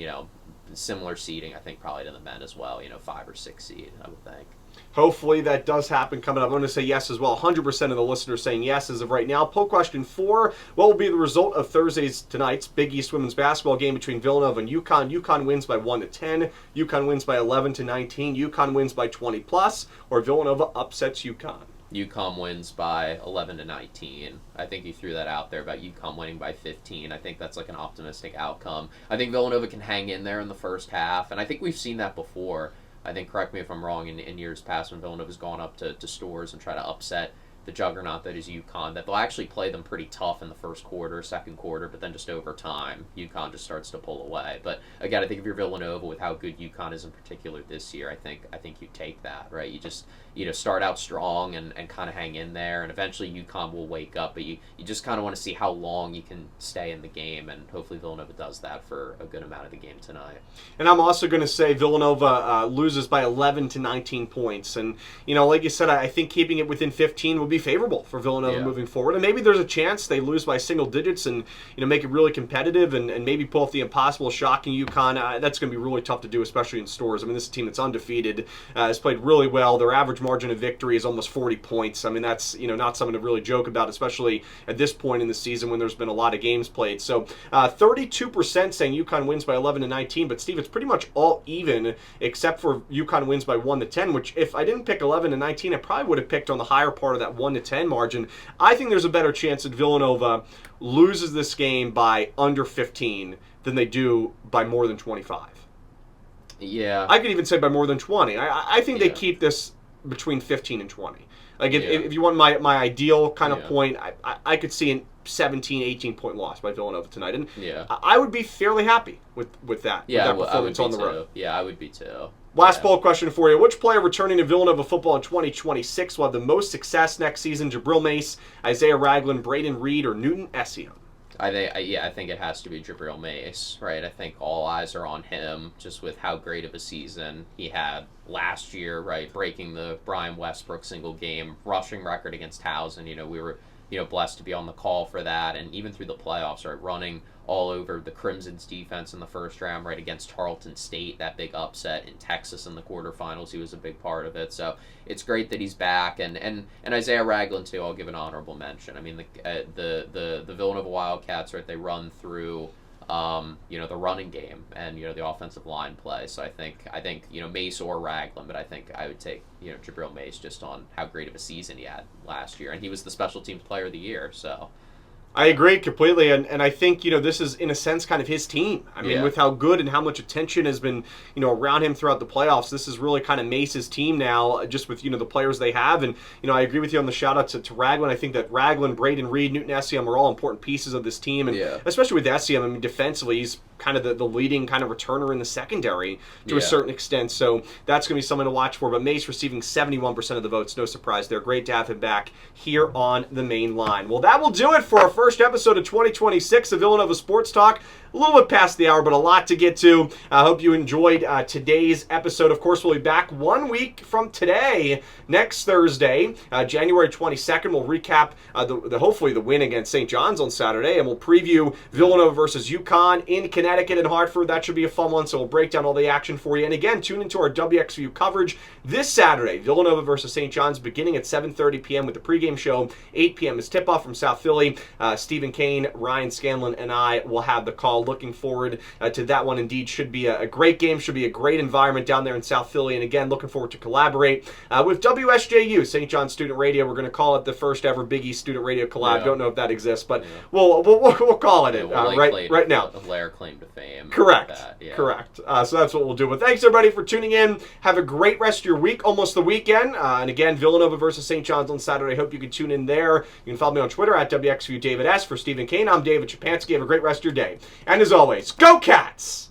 Similar seeding, I think probably to the men as well. 5 or 6 seed, I would think. Hopefully that does happen coming up. I'm going to say yes as well. 100% of the listeners saying yes as of right now. Poll question 4. What will be the result of tonight's Big East women's basketball game between Villanova and UConn? UConn wins by 1-10. UConn wins by 11-19. UConn wins by 20+. Or Villanova upsets UConn. UConn wins by 11-19. I think you threw that out there about UConn winning by 15. I think that's like an optimistic outcome. I think Villanova can hang in there in the first half, and I think we've seen that before. I think, correct me if I'm wrong, in years past when Villanova's gone up to stores and try to upset the juggernaut that is UConn, that they'll actually play them pretty tough in the first quarter, second quarter, but then just over time, UConn just starts to pull away. But again, I think if you're Villanova with how good UConn is in particular this year, I think you take that, right? You just start out strong and kind of hang in there, and eventually UConn will wake up, but you just kind of want to see how long you can stay in the game, and hopefully Villanova does that for a good amount of the game tonight. And I'm also going to say Villanova loses by 11-19 points, and like you said, I think keeping it within 15 will be favorable for Villanova moving forward, and maybe there's a chance they lose by single digits and make it really competitive and maybe pull off the impossible, shocking UConn. That's going to be really tough to do, especially in stores. I mean, this is a team that's undefeated, has played really well. Their average margin of victory is almost 40 points. I mean, that's not something to really joke about, especially at this point in the season when there's been a lot of games played. So 32% saying UConn wins by 11-19, but Steve, it's pretty much all even except for UConn wins by 1-10, which if I didn't pick 11-19, I probably would have picked on the higher part of that 1-10 margin. I think there's a better chance that Villanova loses this game by under 15 than they do by more than 25. Yeah. I could even say by more than 20. I think they keep this between 15 and 20. Like, if you want my ideal kind of point, I could see a 17, 18-point loss by Villanova tonight. And I would be fairly happy with that. Yeah, with that performance on the road. Yeah, I would be too. Last poll question for you. Which player returning to Villanova football in 2026 will have the most success next season? Ja'briel Mace, Isaiah Ragland, Braden Reed, or Newton Essien? I think it has to be Ja'briel Mace, right? I think all eyes are on him just with how great of a season he had last year, right? Breaking the Brian Westbrook single game rushing record against Towson. We were blessed to be on the call for that, and even through the playoffs, right? Running all over the Crimson's defense in the first round, right, against Tarleton State, that big upset in Texas in the quarterfinals. He was a big part of it. So it's great that he's back, and Isaiah Ragland too. I'll give an honorable mention. I mean, the Villanova Wildcats, right? They run through the running game and the offensive line play. So I think Mace or Ragland, but I think I would take Ja'briel Mace just on how great of a season he had last year, and he was the special teams player of the year. So. I agree completely, and I think, this is, in a sense, kind of his team. I mean, with how good and how much attention has been, around him throughout the playoffs, this is really kind of Mace's team now, just with, the players they have. And, I agree with you on the shout-out to Ragland. I think that Ragland, Braden Reed, Newton Essien are all important pieces of this team, and especially with Essien, I mean, defensively, he's kind of the leading kind of returner in the secondary to a certain extent. So that's going to be something to watch for. But Mace receiving 71% of the votes. No surprise there. Great to have him back here on the main line. Well, that will do it for our first episode of 2026 of Villanova Sports Talk. A little bit past the hour, but a lot to get to. I hope you enjoyed today's episode. Of course, we'll be back 1 week from today, next Thursday, January 22nd. We'll recap hopefully the win against St. John's on Saturday, and we'll preview Villanova versus UConn in Connecticut and Hartford. That should be a fun one, so we'll break down all the action for you. And again, tune into our WXVU coverage this Saturday, Villanova versus St. John's, beginning at 7:30 p.m. with the pregame show. 8 p.m. is tip-off from South Philly. Stephen Cain, Ryan Scanlon, and I will have the call. Looking forward to that one. Indeed, should be a great game, should be a great environment down there in South Philly. And again, looking forward to collaborate with WSJU, St. John's Student Radio. We're going to call it the first ever Big East Student Radio collab. Don't know if that exists, but we'll call it right now. Layer claim to fame. Correct. Correct. So that's what we'll do. But thanks everybody for tuning in. Have a great rest of your week, almost the weekend. And again, Villanova versus St. John's on Saturday. Hope you can tune in there. You can follow me on Twitter at WXVU David S. For Stephen Cain, I'm David Szczepanski. Have a great rest of your day. And as always, go Cats!